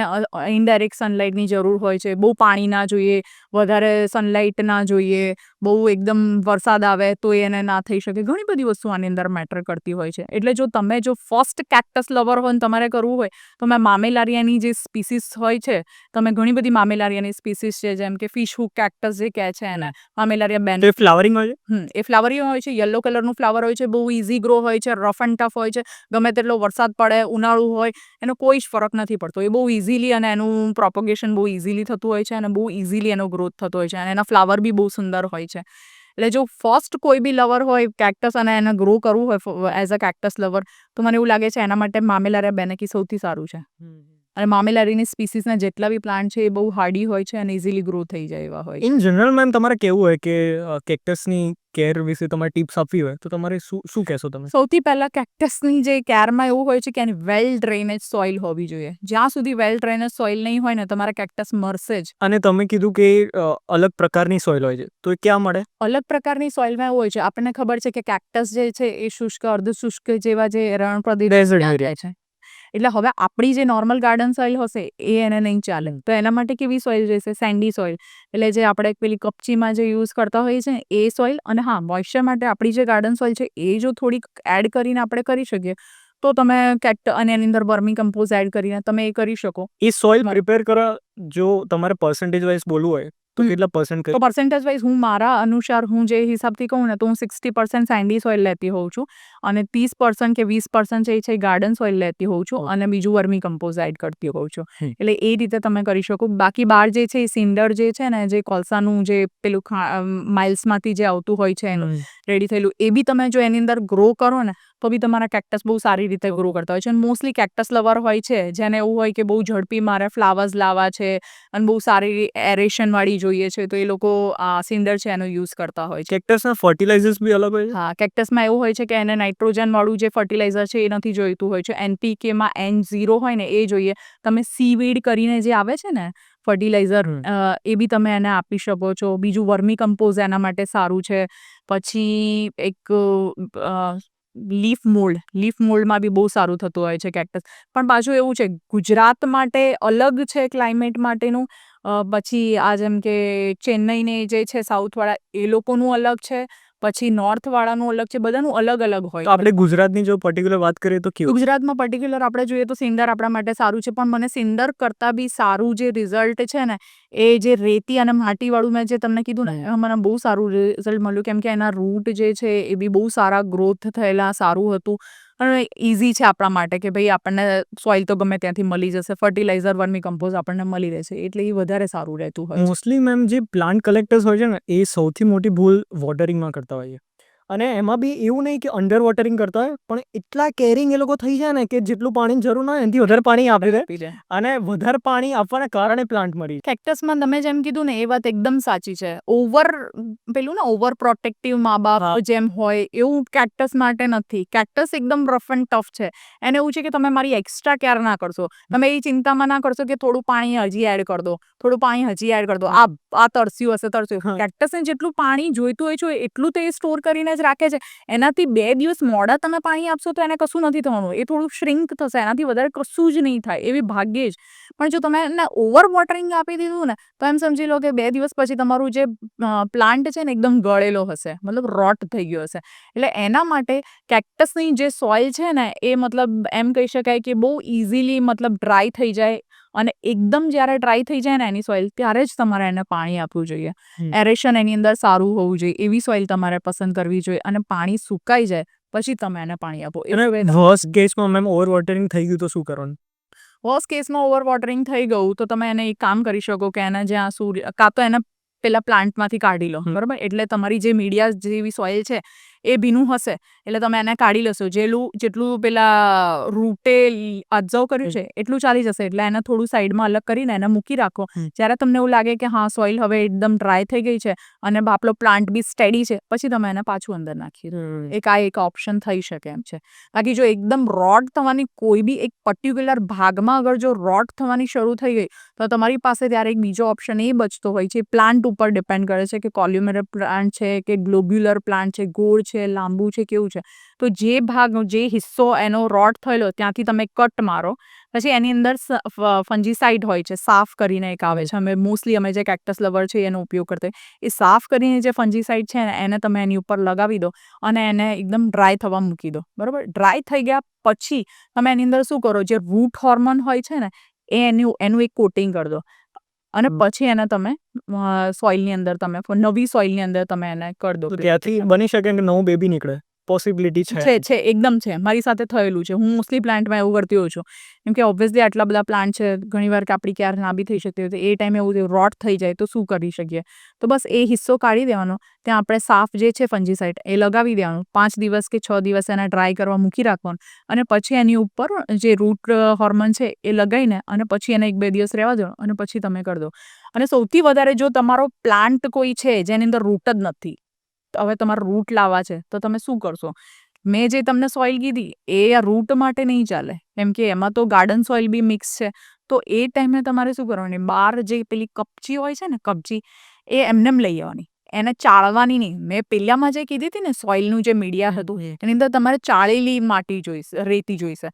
ઇનડાયરેક્ટ સનલાઇટની જરૂર હોય છે. બહુ પાણી ના જોઈએ, વધારે સનલાઇટ ના જોઈએ, બહુ એકદમ વરસાદ આવે તો એને ના થઈ શકે. ઘણી બધી વસ્તુ આની અંદર મેટર કરતી હોય છે. એટલે જો તમે ફર્સ્ટ કેક્ટસ લવર હોય ને તમારે કરવું હોય તો મેં મામેલારિયાની જે સ્પીસીસ હોય છે તમે ઘણી બધી મામેલારિયાની સ્પીસીસ છે જેમ કે ફિશ હુક કેક્ટસ જે કહે છે એને મામેલારિયા બેન ફ્લાવરિંગ હોય છે. એ ફ્લાવરી હોય છે, યલો કલરનું ફ્લાવર હોય છે, બહુ ઇઝી ગ્રો હોય છે, રફ એન્ડ ટફ હોય છે. ગમે તેટલો વરસાદ પડે ઉનાળુ હોય એનો કોઈ જ ફરક નથી પડતો. એ બહુ ઇઝીલી અને એનું પ્રોપોગેશન બહુ ઇઝીલી થતું હોય છે અને બહુ ઇઝીલી એનો ગ્રોથ થતો હોય છે અને એના ફ્લાવર બી બહુ સુંદર હોય છે. એટલે જો ફર્સ્ટ કોઈ બી લવર હોય કેક્ટસ અને એને ગ્રો કરવું હોય એઝ અ કેક્ટસ લવર તો મને એવું લાગે છે એના માટે મામેલારિયા બેનેકી સૌથી સારું છે. અને મામેલારીની સ્પીસીસના જેટલા બી પ્લાન્ટ છે એ બહુ હાર્ડી હોય છે અને ઇઝીલી ગ્રો થઈ જાય એવા હોય. ઇન જનરલ મેમ તમારે કેવું હોય કે કેક્ટસની કેર વિશે તમારે ટિપ્સ આપવી હોય તો તમારે શું કહેશો તમે? સૌથી પહેલા કેક્ટસની જે કેરમાં એવું હોય છે કે એની વેલ ડ્રેનેજ સોઇલ હોવી જોઈએ. જ્યાં સુધી વેલ ડ્રેનેજ સોઇલ નહીં હોય ને તમારા કેક્ટસ મરશે જ. અને તમે કીધું કે અલગ પ્રકારની સોઇલ હોય છે તો એ ક્યાં મળે? અલગ પ્રકારની સોઇલમાં એવું હોય છે આપણને ખબર છે કે કેક્ટસ જે છે એ શુષ્ક અર્ધ શુષ્ક જેવા જે રણ પ્રદેશ જાય છે. એટલે હવે આપણી જે નોર્મલ ગાર્ડન સોઇલ હશે એ એને નહીં ચાલે. તો એના માટે કેવી સોઇલ રહેશે? Sandy soil. એટલે જે આપણે પેલી કપચીમાં જે યુઝ કરતા હોઈએ છીએ એ સોઇલ. અને હા મોઇશ્ચર માટે આપણી જે ગાર્ડન સોઇલ છે એ જો થોડીક એડ કરીને આપણે કરી શકીએ તો તમે અને એની અંદર વર્મી કમ્પોઝ એડ કરીને તમે એ કરી શકો. એ સોઇલ પ્રિપેર કરવા જો તમારે પર્સન્ટેજ વાઇઝ બોલવું હોય તો કેટલા પર્સન્ટ? તો પર્સન્ટેજ વાઇઝ હું મારા અનુસાર હું જે હિસાબથી કહું ને તો હું 60% સેન્ડી સોઇલ લેતી હોઉં છું અને 30% કે 20% જે છે ગાર્ડન સોઇલ લેતી હોઉં છું અને બીજું વર્મી કમ્પોઝ એડ કરતી હોઉં છું. એટલે એ રીતે તમે કરી શકો. બાકી બહાર જે છે એ સિન્ડર જે છે ને જે કોલસાનું જે પેલું માઇલ્સમાંથી જે આવતું હોય છે એનું રેડી થયેલું એ બી તમે જો એની અંદર ગ્રો કરો ને તો બી તમારા કેક્ટસ બહુ સારી રીતે ગ્રો કરતા હોય છે. અને મોસ્ટલી કેક્ટસ લવર હોય છે જેને એવું હોય કે બહુ ઝડપી મારે ફ્લાવર્સ લાવવા છે અને બહુ સારી એરેશન વાળી જોઈએ છે તો એ લોકો સિન્ડર છે એનો યુઝ કરતા હોય છે. કેક્ટસના ફર્ટિલાઇઝર્સ બી અલગ હોય છે? હા કેક્ટસમાં એવું હોય છે કે એને નાઇટ્રોજન વાળું જે ફર્ટિલાઇઝર છે એ નથી જોઈતું હોય છે. NPKમાં N0 હોય ને એ જોઈએ. તમે સીવીડ કરીને જે આવે છે ને ફર્ટિલાઇઝર એ બી તમે એને આપી શકો છો. બીજું વર્મી કમ્પોઝ એના માટે સારું છે. પછી એક લીફ મોલ્ડમાં બી બહુ સારું થતું હોય છે કેક્ટસ. પણ પાછું એવું છે ગુજરાત માટે અલગ છે ક્લાઇમેટ માટેનું. પછી આ જેમ કે ચેન્નઈને જે છે સાઉથવાળા એ લોકોનું અલગ છે. પછી નોર્થવાળાનું અલગ છે. બધાનું અલગ અલગ હોય. તો આપણે ગુજરાતની જો પર્ટિક્યુલર વાત કરીએ તો કેવું? ગુજરાતમાં પર્ટિક્યુલર આપણે જોઈએ તો સિન્ડર આપણા માટે સારું છે. પણ મને સિન્ડર કરતાં બી સારું જે રિઝલ્ટ છે ને એ જે રેતી અને માટીવાળું મેં જે તમને કીધું ને મને બહુ સારું રિઝલ્ટ મળ્યું કેમ કે એના રૂટ જે છે એ બી બહુ સારા ગ્રોથ થયેલા સારું હતું. અને ઇઝી છે આપણા માટે કે ભાઈ આપણને સોઇલ તો ગમે ત્યાંથી મળી જશે. ફર્ટિલાઇઝર વર્મી કમ્પોઝ આપણને મળી રહેશે એટલે એ વધારે સારું રહેતું હોય. મોસ્ટલી મેમ જે પ્લાન્ટ કલેક્ટર્સ હોય છે ને એ સૌથી મોટી ભૂલ વોટરિંગમાં કરતા હોય છે. અને એમાં બી એવું નહીં કે અંડર વોટરિંગ કરતા હોય પણ એટલા કેરિંગ એ લોકો થઈ જાય ને કે જેટલું પાણીની જરૂર ના હોય એનાથી વધારે પાણી આપી દે અને વધારે પાણી આપવાના કારણે પ્લાન્ટ મરી જાય. કેક્ટસમાં તમે જેમ કીધું ને એ વાત એકદમ સાચી છે. ઓવર પ્રોટેક્ટિવ મા બાપ જેમ હોય એવું કેક્ટસ માટે નથી. કેક્ટસ એકદમ રફ એન્ડ ટફ છે. એને એવું છે કે તમે મારી એક્સ્ટ્રા કેર ના કરશો. તમે એ ચિંતામાં ના કરશો કે થોડું પાણી હજી એડ કરી દો, થોડું પાણી હજી એડ કરી દો. આ તરસ્યું હશે તરસ્યું. કેક્ટસને જેટલું પાણી જોઈતું હોય છે એટલું તો એ સ્ટોર કરીને જ રાખે છે. એનાથી 2 દિવસ મોડા તમે પાણી આપશો તો એને કશું નથી થવાનું. એ થોડું શ્રિંક થશે. એનાથી વધારે કશું જ નહીં થાય. એવી ભાગ્યે જ. પણ જો તમે એને ઓવર વોટરિંગ આપી દીધું ને તો એમ સમજી લો કે 2 દિવસ પછી તમારું જે પ્લાન્ટ છે ને એકદમ ગળેલો હશે. મતલબ રોટ થઈ ગયો હશે. એટલે એના માટે કેક્ટસની જે સોઇલ છે ને એ મતલબ એમ કહી શકાય કે બહુ ઇઝીલી મતલબ ડ્રાય થઈ જાય અને એકદમ જ્યારે ડ્રાય થઈ જાય ને એની સોઇલ ત્યારે જ તમારે એને પાણી આપવું જોઈએ. એરેશન એની અંદર સારું હોવું જોઈએ એવી સોઇલ તમારે પસંદ કરવી જોઈએ અને પાણી સુકાઈ જાય પછી તમે એને પાણી આપો. વર્સ્ટ કેસમાં મેમ ઓવર વોટરિંગ થઈ ગયું તો શું કરવાનું? વર્સ્ટ કેસમાં ઓવર વોટરિંગ થઈ ગયું તો તમે એને એક કામ કરી શકો કે એને જ્યાં કાં તો એને પેલા પ્લાન્ટમાંથી કાઢી લો બરાબર. એટલે તમારી જે મીડિયા જેવી સોઇલ છે એ ભીનું હશે એટલે તમે એને કાઢી લેશો. જેટલું પેલા રૂટે ઓબ્ઝર્વ કર્યું છે એટલું ચાલી જશે. એટલે એને થોડું સાઈડમાં અલગ કરીને એને મૂકી રાખો. જ્યારે તમને એવું લાગે કે હા સોઇલ હવે એકદમ ડ્રાય થઈ ગઈ છે અને આપણો પ્લાન્ટ બી સ્ટેડી છે, પછી તમે એને પાછું અંદર નાખી દો. એક ઓપ્શન થઈ શકે એમ છે. બાકી જો એકદમ રોટ થવાની કોઈ બી એક પર્ટિક્યુલર ભાગમાં અગર જો રોટ થવાની શરૂ થઈ ગઈ તો તમારી પાસે ત્યારે એક બીજો ઓપ્શન એ બચતો હોય છે. પ્લાન્ટ ઉપર ડિપેન્ડ કરે છે કે કોલ્યુમેટર પ્લાન્ટ છે કે ગ્લોબ્યુલર પ્લાન્ટ છે, ગોળ છે, લાંબુ છે, કેવું છે. તો જે હિસ્સો એનો રોટ થયેલો ત્યાંથી તમે કટ મારો, પછી એની અંદર ફંજીસાઇડ હોય છે, સાફ કરીને એક આવે છે. અમે જે કેક્ટસ લવર છે એનો ઉપયોગ કરતા હોય. એ સાફ કરીને જે ફંજીસાઇડ છે ને એને તમે એની ઉપર લગાવી દો અને એને એકદમ ડ્રાય થવા મૂકી દો. બરોબર, ડ્રાય થઈ ગયા પછી તમે એની અંદર શું કરો, જે રૂટ હોર્મોન હોય છે ને એનું એક કોટિંગ કરી દો અને પછી એને તમે સોઇલની અંદર નવી સોઇલની અંદર તમે એને કરી દો. ત્યાંથી બની શકે કે નવું બેબી નીકળે, પોસિબિલિટી છે એકદમ છે. મારી સાથે થયેલું છે. હું મોસ્ટલી પ્લાન્ટમાં એવું કરતી હોઉં છું, કેમ કે ઓબ્વિયસલી આટલા બધા પ્લાન્ટ છે, ઘણીવાર કે આપણી ક્યારે ના બી થઈ શકતી હોય તો એ ટાઈમે એવું રોટ થઈ જાય તો શું કરી શકીએ. તો બસ એ હિસ્સો કાઢી દેવાનો, ત્યાં આપણે સાફ જે છે ફંજીસાઇડ એ લગાવી દેવાનું. 5 દિવસ કે 6 દિવસ એને ડ્રાય કરવા મૂકી રાખવાનું અને પછી એની ઉપર જે રૂટ હોર્મોન છે એ લગાવીને અને પછી એને 1-2 દિવસ રહેવા દો અને પછી તમે કરી દો. અને સૌથી વધારે જો તમારો પ્લાન્ટ કોઈ છે જેની અંદર રૂટ જ નથી, હવે તમારે રૂટ લાવવા છે તો તમે શું કરશો? મેં જે તમને સોઇલ કીધી એ આ રૂટ માટે નહીં ચાલે, કેમ કે એમાં તો ગાર્ડન સોઇલ બી મિક્સ છે. તો એ ટાઈમે તમારે શું કરવાની, બહાર જે પેલી કપચી હોય છે ને, કપચી એ એમને લઈ આવવાની, એને ચાળવાની નહીં. મેં પેલામાં જે કીધી હતી ને સોઇલનું જે મીડિયા હતું એની અંદર તમારે ચાળેલી માટી જોઈશે, રેતી જોઈશે.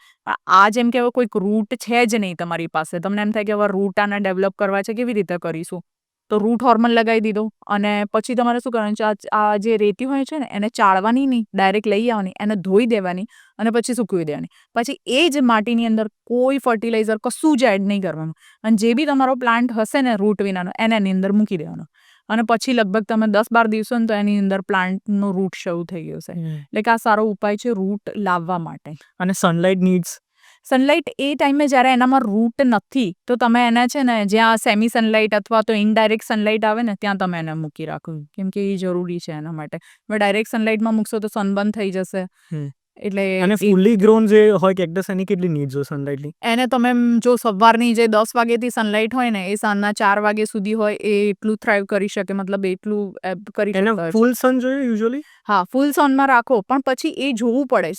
આ જેમ કે હવે કોઈક રૂટ છે જ નહીં તમારી પાસે, તમને એમ થાય કે હવે રૂટ આને ડેવલપ કરવા છે, કેવી રીતે કરીશું? તો રૂટ હોર્મોન લગાવી દીધો અને પછી તમારે શું કરવાનું છે, આ જે રેતી હોય છે ને એને ચાળવાની નહીં, ડાયરેક્ટ લઈ આવવાની, એને ધોઈ દેવાની અને પછી સૂકવી દેવાની. પછી એ જ માટીની અંદર કોઈ ફર્ટિલાઇઝર કશું જ એડ નહીં કરવાનું અને જે બી તમારો પ્લાન્ટ હશે ને રૂટ વિનાનો એને એની અંદર મૂકી દેવાનો અને પછી લગભગ તમે 10-12 દિવસો ને તો એની અંદર પ્લાન્ટનો રૂટ શરૂ થઈ ગયો છે. એટલે કે આ સારો ઉપાય છે રૂટ લાવવા માટે. અને સનલાઇટ નીડ્સ, સનલાઇટ એ ટાઈમે જ્યારે એનામાં રૂટ નથી તો તમે એને છે ને જ્યાં સેમી સનલાઇટ અથવા તો ઇનડાયરેક્ટ સનલાઇટ આવે ને ત્યાં તમે એને મૂકી રાખો, કેમ કે એ જરૂરી છે એના માટે. હવે ડાયરેક્ટ સનલાઇટમાં મૂકશો તો સનબર્ન થઈ જશે. એટલે અને ફૂલી ગ્રોન જે હોય કેક્ટસ એની કેટલી નીડ્સ હોય સનલાઇટની? એને તમે જો સવારની જે 10 વાગ્યાથી સનલાઇટ હોય ને એ સાંજના 4 વાગ્યા સુધી હોય એ એટલું થ્રાઇવ કરી શકે, મતલબ એટલું કરી એને શકે. ફૂલ સન જોઈએ યુઝ્યુઅલી? હા, ફૂલ સનમાં રાખો, પણ પછી એ જોવું પડે.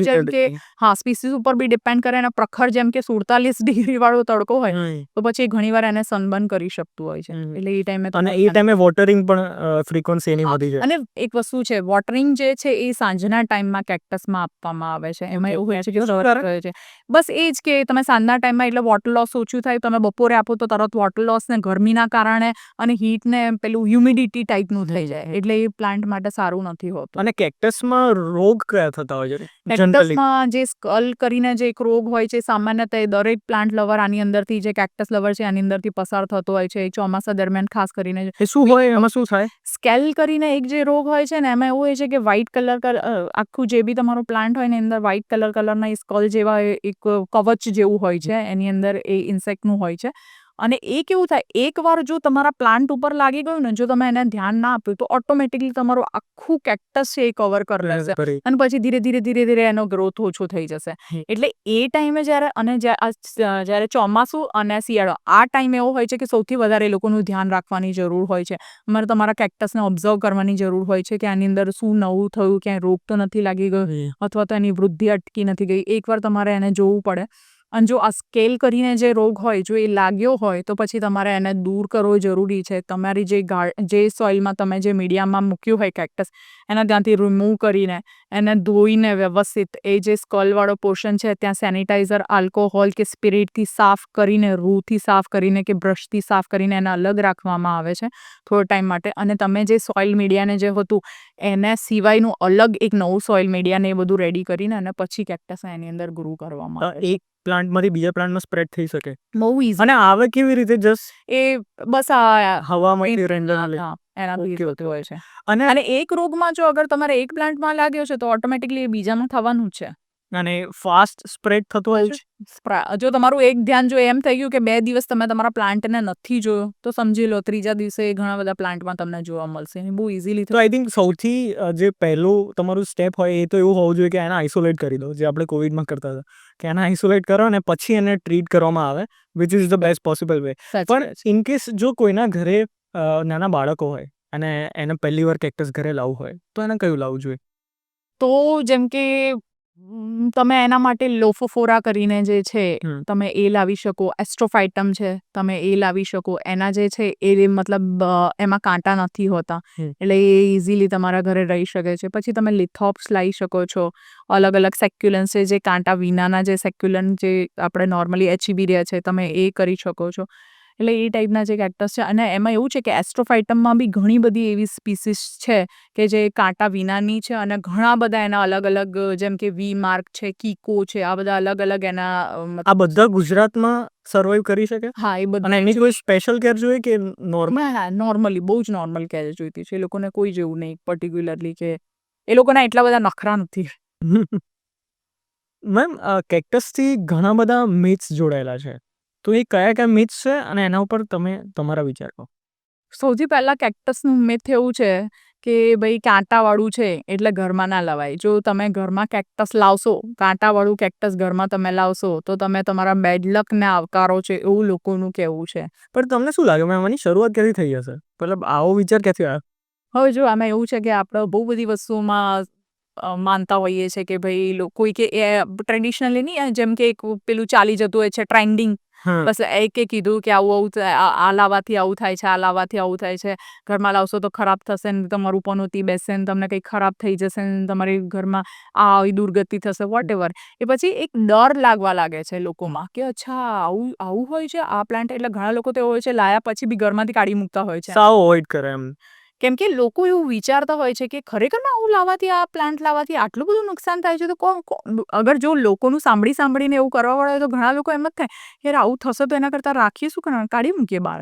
જેમ કે હા, સ્પીસીસ ઉપર બી ડિપેન્ડ કરે અને પ્રખર જેમ કે 47 ડિગ્રી વાળો તડકો હોય તો પછી ઘણીવાર એને સનબર્ન કરી શકતું હોય છે. એટલે એ ટાઈમે અને એ ટાઈમે વોટરિંગ પણ ફ્રીક્વન્સી એની વધી જાય. અને એક વસ્તુ છે, વોટરિંગ જે છે એ સાંજના ટાઈમમાં કેક્ટસમાં આપવામાં આવે છે. એમાં એવું હોય છે કે સવારે છે બસ એ જ કે તમે સાંજના ટાઈમમાં એટલે વોટર લોસ ઓછું થાય. તમે બપોરે આપો તો તરત વોટર લોસ ને ગરમીના કારણે અને હીટને પેલું હ્યુમિડિટી ટાઈપનું થઈ જાય, એટલે એ પ્લાન્ટ માટે સારું નથી હોતું. અને કેક્ટસમાં રોગ કયા થતા હોય છે? કેક્ટસમાં જે સ્કલ કરીને જે એક રોગ હોય છે, સામાન્યતઃ દરેક પ્લાન્ટ લવર આની અંદરથી, જે કેક્ટસ લવર છે આની અંદરથી પસાર થતો હોય છે ચોમાસા દરમિયાન ખાસ કરીને. એ શું હોય, એમાં શું થાય? સ્કેલ કરીને એક જે રોગ હોય છે ને એમાં એવું હોય છે કે વ્હાઇટ કલર આખું જે બી તમારો પ્લાન્ટ હોય ને એની અંદર વ્હાઇટ કલરના એ સ્કલ જેવા એક કવચ જેવું હોય છે, એની અંદર એ ઇન્સેક્ટનું હોય છે. અને એ કેવું થાય, એકવાર જો તમારા પ્લાન્ટ ઉપર લાગી ગયું ને, જો તમે એને ધ્યાન ના આપ્યું તો ઓટોમેટિકલી તમારું આખું કેક્ટસ છે એ કવર કરી લેશે અને પછી ધીરે ધીરે એનો ગ્રોથ ઓછો થઈ જશે. એટલે એ ટાઈમે જ્યારે ચોમાસું અને શિયાળો આ ટાઈમ એવો હોય છે કે સૌથી વધારે એ લોકોનું ધ્યાન રાખવાની જરૂર હોય છે. અમારે તમારા કેક્ટસને ઓબ્ઝર્વ કરવાની જરૂર હોય છે કે આની અંદર શું નવું થયું, ક્યાંય રોગ તો નથી લાગી ગયો અથવા તો એની વૃદ્ધિ અટકી નથી ગઈ. એકવાર તમારે એને જોવું પડે. અને જો આ સ્કેલ કરીને જે રોગ હોય જો એ લાગ્યો હોય તો પછી તમારે એને દૂર કરવો જરૂરી છે. તમારી જે સોઇલમાં તમે જે મીડિયામાં મૂક્યું હોય કેક્ટસ એના ત્યાંથી રિમૂવ કરીને એને ધોઈને વ્યવસ્થિત એ જે સ્કલવાળો પોર્શન છે ત્યાં સેનિટાઈઝર, આલ્કોહોલ કે સ્પિરિટથી સાફ કરીને, રૂથી સાફ કરીને કે બ્રશથી સાફ કરીને એને અલગ રાખવામાં આવે છે થોડો ટાઈમ માટે. અને તમે જે સોઇલ મીડિયાને જે હતું એને સિવાયનું અલગ એક નવું સોઇલ મીડિયાને એ બધું રેડી કરીને અને પછી કેક્ટસ એની અંદર ગ્રો કરવામાં આવે છે. એક પ્લાન્ટમાંથી બીજા પ્લાન્ટમાં સ્પ્રેડ થઈ શકે બહુ ઈઝી. અને આવે કેવી રીતે? જસ્ટ એ બસ આ હવામાંથી રેન્ડમલી એનાથી થતું હોય છે. અને એક રોગમાં જો અગર તમારે એક પ્લાન્ટમાં લાગ્યો છે તો ઓટોમેટિકલી એ બીજામાં થવાનું જ છે. અને ફાસ્ટ સ્પ્રેડ થતો હોય છે. જો તમારું એક ધ્યાન જો એમ થઈ ગયું કે 2 દિવસ તમે તમારા પ્લાન્ટને નથી જોયો તો સમજી લો ત્રીજા દિવસે ઘણા બધા પ્લાન્ટમાં તમને જોવા મળશે અને બહુ ઇઝીલી તો આઈ થિંક સૌથી જે પહેલું તમારું સ્ટેપ હોય એ તો એવું હોવું જોઈએ કે એને આઇસોલેટ કરી દો, જે આપણે કોવિડમાં કરતા હતા કે એને આઇસોલેટ કરો અને પછી એને ટ્રીટ કરવામાં આવે, which is the best possible way. પણ ઇન કેસ જો કોઈના ઘરે નાના બાળકો હોય અને એને પહેલી વાર કેક્ટસ ઘરે લાવવું હોય તો એને કયું લાવવું જોઈએ? તો જેમ કે તમે એના માટે લોફોફોરા કરીને જે છે તમે એ લાવી શકો, એસ્ટ્રોફાઇટમ છે તમે એ લાવી શકો. એના જે છે એ મતલબ એમાં કાંટા નથી હોતા એટલે એ ઇઝીલી તમારા ઘરે રહી શકે છે. પછી તમે લિથોપ્સ લાવી શકો છો, અલગ અલગ સેક્યુલન્સ છે જે કાંટા વિનાના જે સેક્યુલન્ટ જે આપણે નોર્મલી એચીબીરિયા છે તમે એ કરી શકો છો. એટલે એ ટાઈપના જે કેક્ટસ છે અને એમાં એવું છે કે એસ્ટ્રોફાઇટમમાં બી ઘણી બધી એવી સ્પીસીસ છે કે જે કાંટા વિનાની છે અને ઘણા બધા એના અલગ અલગ જેમ કે વી માર્ક છે, કીકો છે, આ બધા અલગ અલગ એના આ બધા ગુજરાતમાં સર્વાઈવ કરી શકે? હા એ બધા અને એની કોઈ સ્પેશિયલ કેર જોઈએ કે નોર્મલ? હા નોર્મલી બહુ જ નોર્મલ કેર જોઈતી છે. એ લોકોને કોઈ જેવું નહીં પર્ટિક્યુલરલી કે એ લોકોના એટલા બધા નખરા નથી. મેમ કેક્ટસથી ઘણા બધા મિથ્સ જોડાયેલા છે, તો એ કયા કયા મિથ્સ છે અને એના ઉપર તમે તમારા વિચાર કહો. સૌથી પહેલાં કેક્ટસનું મિથ એવું છે કે ભાઈ કાંટાવાળું છે એટલે ઘરમાં ના લવાય. જો તમે ઘરમાં કેક્ટસ લાવશો, કાંટાવાળું કેક્ટસ ઘરમાં તમે લાવશો તો તમે તમારા બેડ લકને આવકારો છો એવું લોકોનું કહેવું છે. પણ તમને શું લાગે મેમ આની શરૂઆત ક્યાંથી થઈ હશે? મતલબ આવો વિચાર ક્યાંથી આવ્યો? હવે જો આમાં એવું છે કે આપણે બહુ બધી વસ્તુઓમાં માનતા હોઈએ છીએ કે ભાઈ કોઈ કે એ ટ્રેડિશનલી નહીં જેમ કે એક પેલું ચાલી જતું હોય છે ટ્રેન્ડિંગ, બસ એકે કીધું કે આવું આ લાવવાથી આવું થાય છે, આ લાવવાથી આવું થાય છે, ઘરમાં લાવશો તો ખરાબ થશે ને તમારું પનોતી બેસશે ને તમને કંઈ ખરાબ થઈ જશે ને તમારી ઘરમાં આવી દુર્ગતિ થશે વોટ એવર. એ પછી એક ડર લાગવા લાગે છે લોકોમાં કે અચ્છા આવું આવું હોય છે આ પ્લાન્ટ. એટલે ઘણા લોકો તો હોય છે લાયા પછી બી ઘરમાંથી કાઢી મૂકતા હોય છે. સાવ અવોઇડ કરે એમ. કેમ કે લોકો એવું વિચારતા હોય છે કે ખરેખરમાં આવું લાવવાથી આ પ્લાન્ટ લાવવાથી આટલું બધું નુકસાન થાય છે. તો અગર જો લોકોનું સાંભળીને એવું કરવા વાળા હોય તો ઘણા લોકો એમ જ થાય યાર આવું થશે તો એના કરતાં રાખીએ શું કરવાનું, કાઢી મૂકીએ બહાર.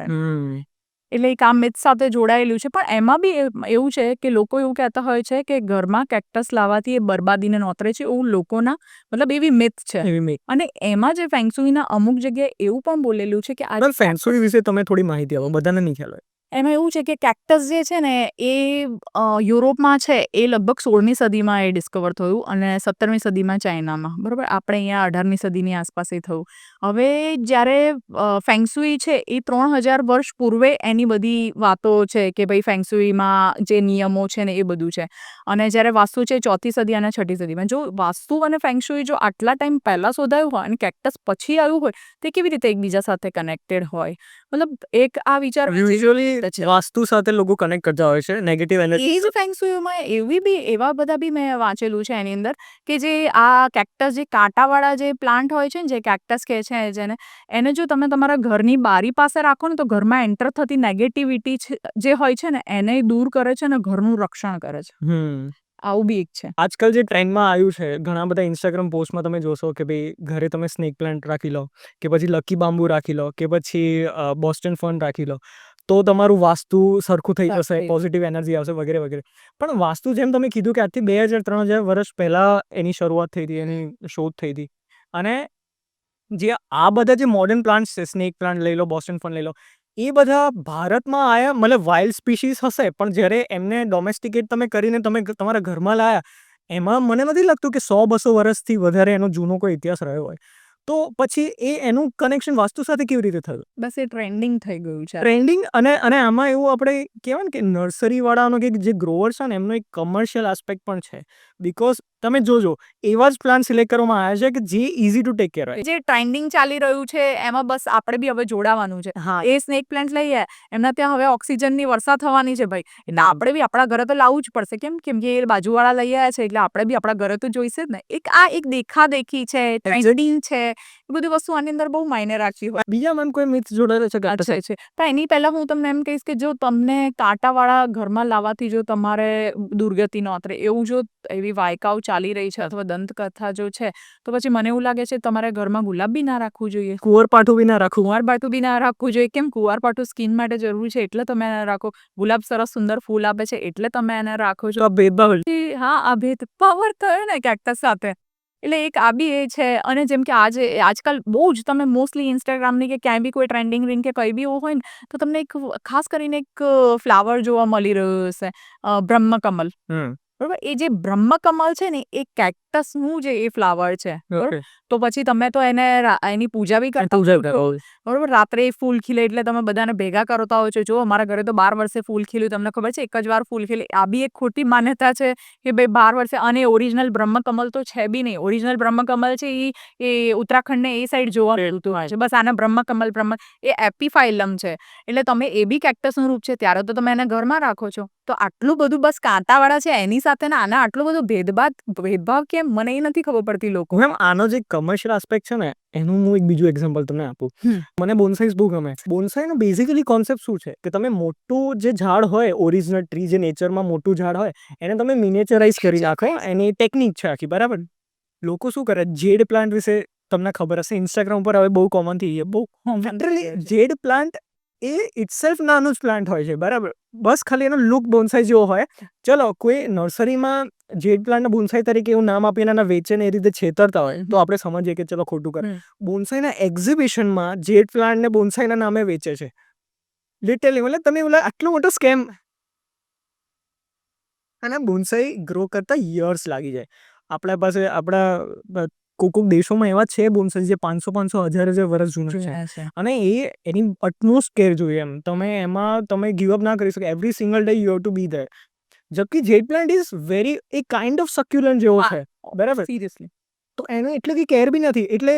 એટલે એક આ મિથ સાથે જોડાયેલું છે. પણ એમાં બી એવું છે કે લોકો એવું કહેતા હોય છે કે ઘરમાં કેક્ટસ લાવવાથી એ બરબાદીને નોતરે છે, એવું લોકોના મતલબ એવી મિથ છે. અને એમાં જે ફેંગશુઈના અમુક જગ્યાએ એવું પણ બોલેલું છે કે આ ફેંગશુઈ વિશે તમે થોડી માહિતી આપો, બધાને નહીં ખ્યાલ હોય. એમાં એવું છે કે કેક્ટસ જે છે ને એ યુરોપમાં છે એ લગભગ 16મી સદીમાં એ ડિસ્કવર થયું અને 17મી સદીમાં ચાઇનામાં, બરાબર. આપણે અહીંયા 18મી સદીની આસપાસ એ થયું. હવે જ્યારે ફેંગશુઈ છે એ 3000 વર્ષ પૂર્વે એની બધી વાતો છે કે ભાઈ ફેંગશુઈમાં જે નિયમો છે ને એ બધું છે. અને જ્યારે વાસ્તુ છે 4થી સદી અને 6ઠી સદીમાં. જો વાસ્તુ અને ફેંગશુઈ જો આટલા ટાઈમ પહેલાં શોધાયું હોય અને કેક્ટસ પછી આવ્યું હોય તે કેવી રીતે એકબીજા સાથે કનેક્ટેડ હોય? મતલબ એક આ વિચાર યુઝ્યુઅલી વાસ્તુ સાથે લોકો કનેક્ટ કરતા હોય છે નેગેટિવ એનર્જી. એ જ ફેંગશુઈમાં એવા બધા બી મેં વાંચેલું છે એની અંદર કે જે આ કેક્ટસ જે કાંટાવાળા જે પ્લાન્ટ હોય છે ને જે કેક્ટસ કહે છે જેને, એને જો તમે તમારા ઘરની બારી પાસે રાખો ને તો ઘરમાં એન્ટર થતી નેગેટિવિટી જે હોય છે ને એને દૂર કરે છે અને ઘરનું રક્ષણ કરે છે. આવું બી એક છે. આજકાલ જે ટ્રેન્ડમાં આવ્યું છે ઘણા બધા ઇન્સ્ટાગ્રામ પોસ્ટમાં તમે જોશો કે ભાઈ ઘરે તમે સ્નેક પ્લાન્ટ રાખી લો કે પછી લકી બાંબુ રાખી લો કે પછી બોસ્ટન ફર્ન રાખી લો તો તમારું વાસ્તુ સરખું થઈ જશે, પોઝિટિવ એનર્જી આવશે વગેરે વગેરે. પણ વાસ્તુ જેમ તમે કીધું કે આજથી 2000-3000 વર્ષ પહેલાં એની શરૂઆત થઈ હતી, એની શોધ થઈ હતી. અને જે આ બધા જે મોડર્ન પ્લાન્ટ્સ છે, સ્નેક પ્લાન્ટ લઈ લો, બોસ્ટન ફર્ન લઈ લો, એ બધા ભારતમાં આવ્યા મતલબ વાઇલ્ડ સ્પીસીસ હશે પણ જ્યારે એમને ડોમેસ્ટિકેટ તમે કરીને તમે તમારા ઘરમાં લાયા એમાં મને નથી લાગતું કે 100-200 વર્ષથી વધારે એનો જૂનો કોઈ ઇતિહાસ રહ્યો હોય. તો પછી એનું કનેક્શન વાસ્તુ સાથે કેવી રીતે થયું? બસ એ ટ્રેન્ડિંગ થઈ ગયું છે. ટ્રેન્ડિંગ અને આમાં એવું આપણે કહેવાય ને કે નર્સરીવાળાનો કે જે ગ્રોવર છે ને એમનો એક કમર્શિયલ આસ્પેક્ટ પણ છે. બિકોઝ તમે જોજો એવા જ પ્લાન્ટ સિલેક્ટ કરવામાં આવ્યા છે કે જે ઇઝી ટુ ટેક કેર હોય. જે ટ્રેન્ડિંગ ચાલી રહ્યું છે એમાં બસ આપણે બી હવે જોડાવાનું છે. એ સ્નેક પ્લાન્ટ લઈએ એમના ત્યાં હવે ઓક્સિજનની વર્ષા થવાની છે ભાઈ, એટલે આપણે બી આપણા ઘરે તો લાવવું જ પડશે. કેમ કે એ બાજુવાળા લઈ આવ્યા છે એટલે આપણે બી આપણા ઘરે તો જોઈશે જ ને. એક દેખાદેખી છે, ટ્રેન્ડિંગ છે, એ બધી વસ્તુ આની અંદર બહુ માયને રાખવી હોય. બીજા મેમ કોઈ મિથ જોડાયેલા છે? તો એની પહેલાં હું તમને એમ કહીશ કે જો તમને કાંટાવાળા ઘરમાં લાવવાથી જો તમારે દુર્ગતિ નોતરે એવું જો એવી વાયકાઓ ચાલી રહી છે અથવા દંતકથા જો છે તો પછી મને એવું લાગે છે તમારે ઘરમાં ગુલાબ બી ના રાખવું જોઈએ, કુંવરપાઠું બી ના રાખવું. કુંવારપાઠું બી ના રાખવું જોઈએ. કેમ કુંવારપાઠું સ્કિન માટે જરૂરી છે એટલે તમે એને રાખો. ગુલાબ સરસ સુંદર ફૂલ આપે છે એટલે તમે એને રાખો છો. તો ભેદભાવ. હા આ ભેદભાવ થયો ને કેક્ટસ સાથે. એટલે એક આ બી એ છે. અને જેમ કે આજકાલ બહુ જ તમે મોસ્ટલી ઇન્સ્ટાગ્રામની કે ક્યાંય બી કોઈ ટ્રેન્ડિંગ રીલ કે કંઈ બી એવું હોય ને તો તમને એક ખાસ કરીને એક ફ્લાવર જોવા મળી રહ્યું હશે, બ્રહ્મકમલ. બરોબર, એ જે બ્રહ્મકમલ છે ને એ કેક્ટસનું જે એ ફ્લાવર છે, બરોબર. તો પછી તમે તો એની પૂજા બી કરતા હો, બરોબર. રાત્રે ફૂલ ખીલે એટલે તમે બધાને ભેગા કરતા હોય છો. જો અમારા ઘરે તો 12 વર્ષે ફૂલ ખીલ્યું, તમને ખબર છે, એક જ વાર ફૂલ ખીલે. આ બી એક ખોટી માન્યતા છે કે ભાઈ 12 વર્ષે. અને ઓરિજિનલ બ્રહ્મકમલ તો છે બી નહીં. ઓરિજિનલ બ્રહ્મકમલ છે એ ઉત્તરાખંડ ને એ સાઈડ જોવા મળતું હોય છે. બસ આને બ્રહ્મકમલ એ એપીફાઇલમ છે. એટલે તમે એ બી કેક્ટસનું રૂપ છે, ત્યારે તો તમે એને ઘરમાં રાખો છો. તો આટલું બધું બસ કાંટાવાળા છે એની સાથે ને આના આટલો બધો ભેદભાવ કેમ, મને એ નથી ખબર પડતી લોકો. મેમ આનો જે કમર્શિયલ આસ્પેક્ટ છે ને એનું હું એક બીજું એક્ઝામ્પલ તમને આપું. મને બોન્સાઈઝ બહુ ગમે. બોન્સાઈનો બેઝિકલી કોન્સેપ્ટ શું છે કે તમે મોટું જે ઝાડ હોય, ઓરિજિનલ ટ્રી જે નેચરમાં મોટું ઝાડ હોય, એને તમે મિનિએચરાઇઝ કરી નાખો. એની ટેકનિક છે આખી, બરાબર. લોકો શું કરે, જેડ પ્લાન્ટ વિશે તમને ખબર હશે, ઇન્સ્ટાગ્રામ પર હવે બહુ કોમન થઈ ગયું. બહુ લિટરલી જેડ પ્લાન્ટ એ ઇટસેલ્ફ નાનું જ પ્લાન્ટ હોય છે, બરાબર. બસ ખાલી એનો લુક બોન્સાઈ જેવો હોય. ચલો કોઈ નર્સરીમાં જેડ પ્લાન્ટ બોન્સાઈ તરીકે એવું નામ આપીને એના વેચે ને એ રીતે છેતરતા હોય તો આપણે સમજીએ કે ચલો ખોટું કરે. બોન્સાઈના એક્ઝિબિશનમાં જેડ પ્લાન્ટને બોન્સાઈના નામે વેચે છે. લિટરલી મતલબ તમે બોલા આટલો મોટો સ્કેમ. અને બોન્સાઈ ગ્રો કરતા યર્સ લાગી જાય. આપણા પાસે આપણા કોક દેશોમાં એવા છે બોન્સાઈ જે 500 1000 વર્ષ જૂના છે. અને એની અટમોસ્ટ કેર જોઈએ એમ. તમે એમાં તમે ગીવ અપ ના કરી શકો. Every single day you have to be there. જબકી jade plant is very a kind of succulent જેવો છે, બરાબર. સિરિયસલી. તો એને એટલે કે કેર બી નથી. એટલે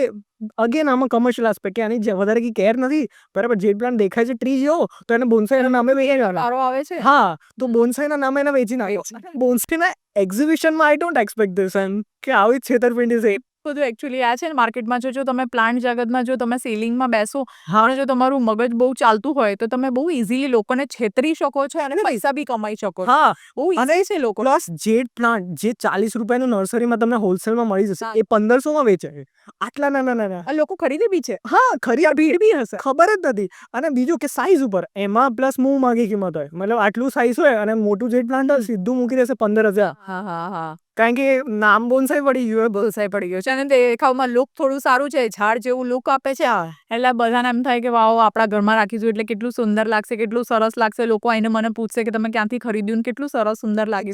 અગેન આમાં કમર્શિયલ આસ્પેક્ટ કે આની વધારે કી કેર નથી, બરાબર. જેડ પ્લાન્ટ દેખાય છે ટ્રી જેવો તો એને બોન્સાઈના નામે વેચી સારો આવે છે. હા, તો બોન્સાઈના નામે એને વેચી નાખ્યો. બોન્સાઈના એક્ઝિબિશનમાં આઈ ડોન્ટ એક્સપેક્ટ ધીસ એમ કે આવી છેતરપિંડી છે. બધું એકચ્યુઅલી આ છે ને માર્કેટમાં જો તમે પ્લાન્ટ જગતમાં જો તમે સેલિંગમાં બેસો અને જો તમારું મગજ બહુ ચાલતું હોય તો તમે બહુ ઇઝીલી લોકોને છેતરી શકો છો અને પૈસા બી કમાઈ શકો છો. હા, બહુ ઇઝી છે લોકો. પ્લસ જેડ પ્લાન્ટ જે 40 રૂપિયાનું નર્સરીમાં તમને હોલસેલમાં મળી જશે એ 1500માં વેચે છે. આટલા નાના. આ લોકો ખરીદે બી છે. હા, ભીડ બી હશે, ખબર જ નથી. અને બીજું કે સાઈઝ ઉપર એમાં પ્લસ મું માગી કિંમત હોય. મતલબ આટલું સાઈઝ હોય અને મોટું જેડ પ્લાન્ટ હોય સીધું મૂકી દેશે 15,000. હા. કારણ કે નામ બોન્સાઈ પડી ગયું. બોન્સાઈ પડી ગયો છે અને દેખાવમાં લુક થોડું સારું છે, ઝાડ જેવું લુક આપે છે. એટલે બધાને એમ થાય કે વાવ, આપણા ઘરમાં રાખીશું એટલે કેટલું સુંદર લાગશે, કેટલું સરસ લાગશે. લોકો આઈને મને પૂછશે કે તમે ક્યાંથી ખરીદ્યું ને કેટલું સરસ સુંદર લાગે.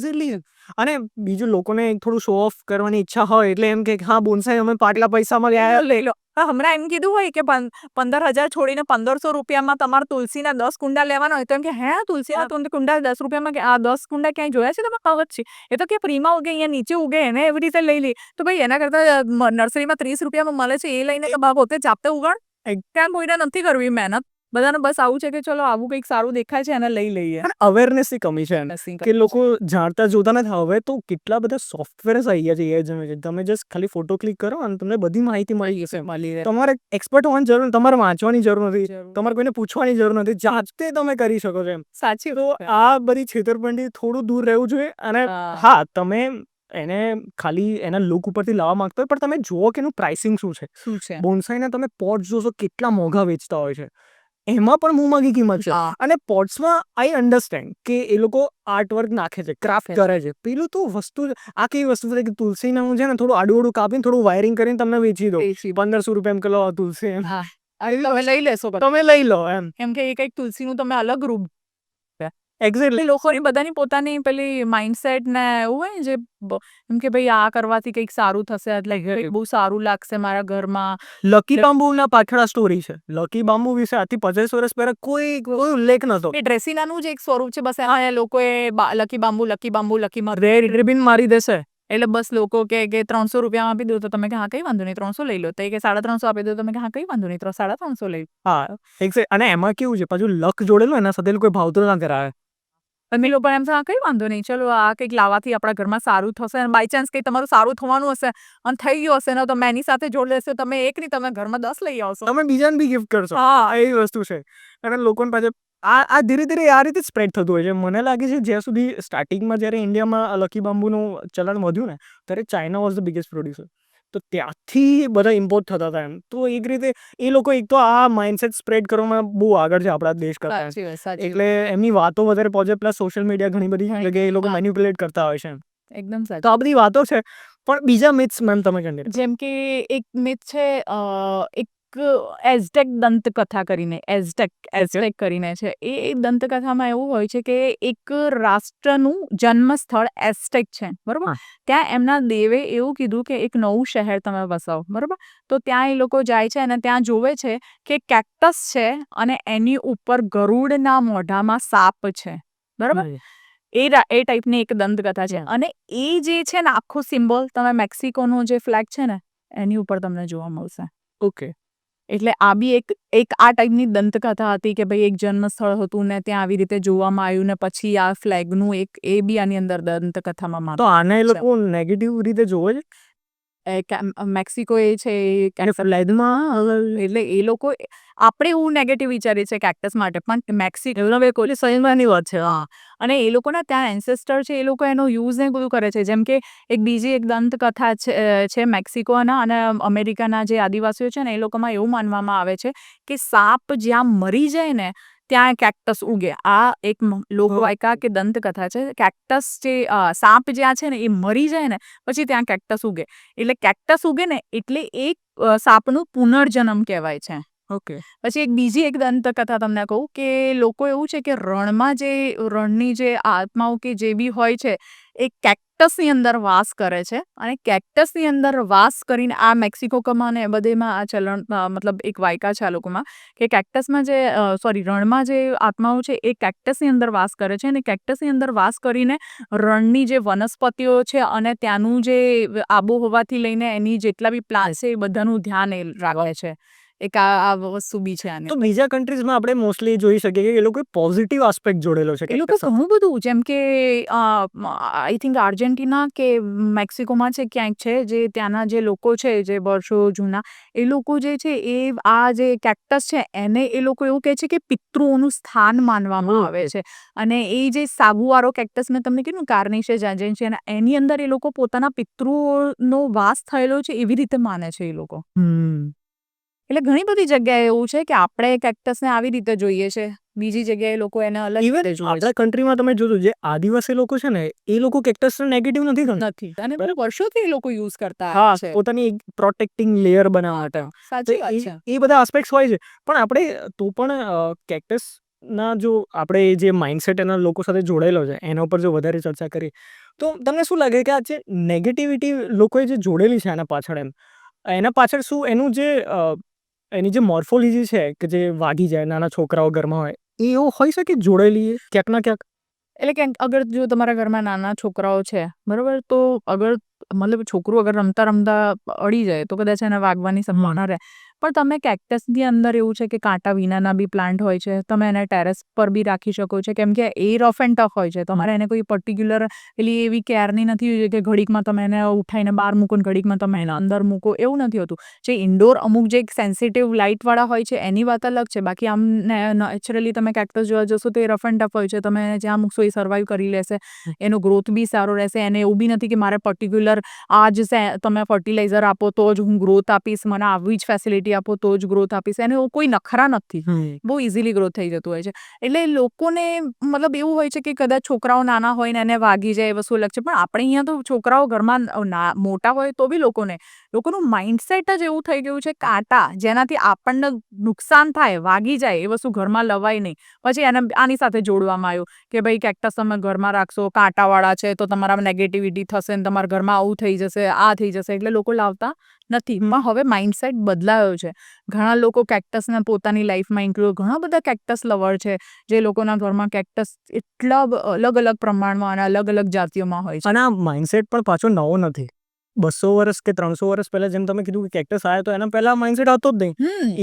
અને બીજું લોકોને થોડું શો ઓફ કરવાની ઈચ્છા હોય એટલે એમ કે હા બોન્સાઈ અમે પાટલા પૈસામાં લઈ લો. હમણાં એમ કીધું હોય કે 15,000 છોડીને 1500 રૂપિયામાં તમારે તુલસીના 10 કુંડા લેવાના હોય તો એમ કે હે તુલસીના કુંડા 10 રૂપિયામાં, આ 10 કુંડા ક્યાંય જોયા છે તમે? ખબર છે એ તો કે ફ્રીમાં ઉગે, અહીંયા નીચે ઉગે, એને એવી રીતે લઈ લે. તો ભાઈ એના કરતા નર્સરીમાં 30 રૂપિયામાં મળે છે એ લઈને તો પોતે જાતે ઉગાડ. ક્યાં કોઈને નથી કરવી મહેનત. બધાને બસ આવું છે કે ચલો આવું કંઈક સારું દેખાય છે એને લઈ લઈએ. અવેરનેસની કમી છે કે લોકો જાણતા જોતા નથી. હવે તો કેટલા બધા સોફ્ટવેર્સ આવી ગયા છે. તમે જસ્ટ ખાલી ફોટો ક્લિક કરો અને તમને બધી માહિતી મળી જશે. તમારે એક્સપર્ટ હોવાની જરૂર નથી, તમારે વાંચવાની જરૂર નથી, તમારે કોઈને પૂછવાની જરૂર નથી, જાતે તમે કરી શકો છો એમ. સાચી. તો આ બધી છેતરપિંડી થોડું દૂર રહેવું જોઈએ. અને હા, તમે એને ખાલી એના લુક ઉપરથી લાવવા માંગતો હોય પણ તમે જુઓ કે એનું પ્રાઇસિંગ શું છે. બોન્સાઈના તમે પોટ જોશો કેટલા મોંઘા વેચતા હોય છે. એમાં પણ મોંઘી કિંમત છે. અને પોટ્સમાં આઈ અન્ડરસ્ટેન્ડ કે એ લોકો આર્ટવર્ક નાખે છે, ક્રાફ્ટ કરે છે. પેલું તો વસ્તુ આ કેવી વસ્તુ છે કે તુલસીના હું છે ને થોડું આડું કાપીને થોડું વાયરિંગ કરીને તમને વેચી દો 1500 રૂપિયા એમ કિલો તુલસી એમ. તમે લઈ લેશો, તમે લઈ લો એમ કે એ કંઈક તુલસીનું તમે અલગ રૂપ. એક્ઝેક્ટલી. લોકોની બધાની પોતાની પેલી માઇન્ડસેટ ને એવું હોય જે એમ કે ભાઈ આ કરવાથી કંઈક સારું થશે, એટલે બહુ સારું લાગશે મારા ઘરમાં. લકી બાંબુના પાછળ સ્ટોરી છે. લકી બાંબુ વિશે આજથી 50 વર્ષ પહેલા કોઈ ઉલ્લેખ નતો. એ ડ્રેસિનાનું જ એક સ્વરૂપ છે. બસ એમાં લોકોએ લકી બાંબુ રેડ રિબિન મારી દેશે. એટલે બસ લોકો કે 300 રૂપિયામાં આપી દો તો તમે કે હા કઈ વાંધો નહીં 300 લઈ લો. તો કે 350 આપી દો તમે કે હા કઈ વાંધો નહીં 350 લઈ. હા, અને એમાં કેવું છે પાછું લક જોડેલું એના સાથે કોઈ ભાવતો ના કરાવે. અને લોકો એમ થાય કઈ વાંધો નહીં, ચલો આ કંઈક લાવવાથી આપણા ઘરમાં સારું થશે. અને બાય ચાન્સ કંઈ તમારું સારું થવાનું હશે અને થઈ ગયું હશે ને તો એની સાથે જોડી લેશો તમે. એક નહીં તમે ઘરમાં 10 લઈ આવશો. તમે બીજાને બી ગિફ્ટ કરશો. હા, એ વસ્તુ છે. અને લોકોને પાછળ આ ધીરે ધીરે આ રીતે સ્પ્રેડ થતું હોય છે. મને લાગે છે જ્યાં સુધી સ્ટાર્ટિંગમાં જ્યારે ઇન્ડિયામાં લકી બાંબુનું ચલણ વધ્યું ને ત્યારે China was the biggest producer. તો ત્યાંથી બધા ઇમ્પોર્ટ થતા હતા એમ. તો એક રીતે એ લોકો એક તો આ માઇન્ડસેટ સ્પ્રેડ કરવામાં બહુ આગળ છે આપણા દેશ કરતા. એટલે એમની વાતો વધારે પહોંચે. પ્લસ સોશિયલ મીડિયા ઘણી બધી જગ્યાએ એ લોકો મેન્યુપ્યુલેટ કરતા હોય છે. એકદમ સાચું. તો આ બધી વાતો છે. પણ બીજા મિથ્સ મેમ તમે કન્ટિન્યુ. જેમ કે એક મિથ છે એક એઝટેક દંતકથા કરીને એઝટેક કરીને છે. એ દંતકથામાં એવું હોય છે કે એક રાષ્ટ્રનું જન્મ સ્થળ એઝટેક છે, બરોબર. ત્યાં એમના દેવે એવું કીધું કે એક નવું શહેર તમે વસાવો, બરોબર. તો ત્યાં એ લોકો જાય છે અને ત્યાં જોવે છે કે કેક્ટસ છે અને એની ઉપર ગરુડના મોઢામાં સાપ છે, બરોબર. એ ટાઈપની એક દંતકથા છે અને એ જે છે ને આખું સિમ્બોલ તમે મેક્સિકોનો જે ફ્લેગ છે ને એની ઉપર તમને જોવા મળશે. ઓકે. એટલે આ બી એક આ ટાઈપની દંતકથા હતી કે ભાઈ એક જન્મ સ્થળ હતું ને ત્યાં આવી રીતે જોવામાં આવ્યું ને પછી આ ફ્લેગનું એક એ બી આની અંદર દંતકથામાં તો આને એ લોકો નેગેટિવ રીતે જોવે છે મેક્સિકો એ છે ફ્લેગમાં. એટલે એ લોકો આપણે એવું નેગેટિવ વિચારીએ છીએ કેક્ટસ માટે, પણ મેક્સિકો કોઈ સહીમાંની વાત છે. અને એ લોકોના ત્યાં એન્સેસ્ટર છે એ લોકો એનો યુઝ ને બધું કરે છે. જેમ કે એક બીજી એક દંતકથા છે મેક્સિકોના અને અમેરિકાના જે આદિવાસીઓ છે ને એ લોકોમાં એવું માનવામાં આવે છે કે સાપ જ્યાં મરી જાય ને ત્યાં કેક્ટસ ઉગે. આ એક લોકવાયકા કે દંતકથા છે. કેક્ટસ જે સાપ જ્યાં છે ને એ મરી જાય ને પછી ત્યાં કેક્ટસ ઉગે. એટલે કેક્ટસ ઉગે ને એટલે એક સાપનું પુનર્જન્મ કહેવાય છે. ઓકે. પછી એક બીજી એક દંતકથા તમને કહું કે લોકો એવું છે કે રણની જે આત્માઓ કે જે બી હોય છે એ કેક્ટસની અંદર વાસ કરે છે અને કેક્ટસની અંદર વાસ કરીને આ મેક્સિકોમાં ને બધેમાં આ ચલણ મતલબ એક વાયકા છે આ લોકોમાં કે કેક્ટસમાં જે રણમાં જે આત્માઓ છે એ કેક્ટસની અંદર વાસ કરે છે અને કેક્ટસની અંદર વાસ કરીને રણની જે વનસ્પતિઓ છે અને ત્યાંનું જે આબોહવાથી લઈને એની જેટલા બી પ્લાન્ટ છે એ બધાનું ધ્યાન એ રાખે છે. એક આ વસ્તુ બી છે આને. તો બીજા કન્ટ્રીઝમાં આપણે મોસ્ટલી જોઈ શકીએ કે એ લોકો પોઝિટિવ આસ્પેક્ટ જોડેલો છે. એ લોકો ઘણું બધું જેમ કે આઈ થિંક આર્જેન્ટિના કે મેક્સિકોમાં છે ક્યાંક છે જે ત્યાંના જે લોકો છે જે વર્ષો જૂના એ લોકો જે છે એ આ જે કેક્ટસ છે એને એ લોકો એવું કહે છે કે પિતૃઓનું સ્થાન માનવામાં આવે છે. અને એ જે સાબુવાળો કેક્ટસ મેં તમને કીધું કાર્નિશિયસ એજેન્સિયા એની અંદર એ લોકો પોતાના પિતૃઓનો વાસ થયેલો છે એવી રીતે માને છે એ લોકો. એટલે ઘણી બધી જગ્યાએ એવું છે કે આપણે કેક્ટસને આવી રીતે જોઈએ છે, બીજી જગ્યાએ લોકો એને અલગ રીતે જોવે છે. આપણા કન્ટ્રીમાં તમે જોજો જે આદિવાસી લોકો છે ને એ લોકો કેક્ટસને નેગેટિવ નથી નથી અને બહુ વર્ષોથી એ લોકો યુઝ કરતા છે. પોતાની પ્રોટેક્ટિંગ લેયર બનાવવા માટે. સાચી વાત છે. એ બધા આસ્પેક્ટ્સ હોય છે પણ આપણે તો પણ કેક્ટસ ના જો આપણે જે માઇન્ડસેટ એના લોકો સાથે જોડાયેલો છે એના ઉપર જો વધારે ચર્ચા કરીએ તો તમને શું લાગે કે આ જે નેગેટિવિટી લોકોએ જે જોડેલી છે એના પાછળ એના પાછળ શું એની જે મોર્ફોલોજી છે કે જે વાગી જાય નાના છોકરાઓ ઘરમાં હોય એ એવું હોઈ શકે જોડેલી ક્યાંક ના ક્યાંક. એટલે કે અગર જો તમારા ઘરમાં નાના છોકરાઓ છે બરોબર તો અગર મતલબ છોકરું અગર રમતા રમતા અડી જાય તો કદાચ એને વાગવાની સંભાવના રહે. પણ તમે કેક્ટસની અંદર એવું છે કે કાંટા વિનાના બી પ્લાન્ટ હોય છે, તમે એને ટેરેસ પર બી રાખી શકો છો કેમ કે એ રફ એન્ડ ટફ હોય છે. તમારે એને કોઈ પર્ટિક્યુલર પેલી એવી કેરની નથી હોય કે ઘડીકમાં તમે એને ઉઠાઈને બહાર મૂકો ને ઘડીકમાં તમે એને અંદર મૂકો એવું નથી હોતું. જે ઇન્ડોર અમુક જે સેન્સિટિવ લાઇટવાળા હોય છે એની વાત અલગ છે. બાકી આમ નેચરલી તમે કેક્ટસ જોવા જશો તો એ રફ એન્ડ ટફ હોય છે. તમે જ્યાં મૂકશો એ સર્વાઈવ કરી લેશે, એનો ગ્રોથ બી સારો રહેશે. એને એવું બી નથી કે મારે પર્ટિક્યુલર આ જ તમે ફર્ટિલાઇઝર આપો તો જ હું ગ્રોથ આપીશ, મને આવી જ ફેસિલિટી આપો તો જ ગ્રોથ આપીશ. એને કોઈ નખરા નથી, બહુ ઇઝીલી ગ્રોથ થઈ જતું હોય છે. એટલે લોકોને મતલબ એવું હોય છે કે કદાચ છોકરાઓ નાના હોય ને એને વાગી જાય એ વસ્તુ અલગ છે. પણ આપણે અહીંયા તો છોકરાઓ ઘરમાં મોટા હોય તો બી લોકોનું માઇન્ડસેટ જ એવું થઈ ગયું છે કાંટા જેનાથી આપણને નુકસાન થાય, વાગી જાય એ વસ્તુ ઘરમાં લવાય નહીં. પછી એને આની સાથે જોડવામાં આવ્યું કે ભાઈ કેક્ટસ તમે ઘરમાં રાખશો, કાંટાવાળા છે તો તમારામાં નેગેટિવિટી થશે ને તમારા ઘરમાં આવું થઈ જશે, આ થઈ જશે. એટલે લોકો લાવતા નથી. પણ હવે માઇન્ડસેટ બદલાયો છે. ઘણા લોકો કેક્ટસને પોતાની લાઈફમાં ઇન્ક્લુડ, ઘણા બધા કેક્ટસ લવર છે જે લોકોના ઘરમાં કેક્ટસ એટલા અલગ અલગ પ્રમાણમાં અને અલગ અલગ જાતિઓમાં હોય છે. અને આ માઇન્ડસેટ પણ પાછો નવો નથી. 200 વર્ષ કે 300 વર્ષ પહેલા જેમ તમે કીધું કે કેક્ટસ આવ્યો તો એના પહેલા માઇન્ડસેટ હતો જ નહીં.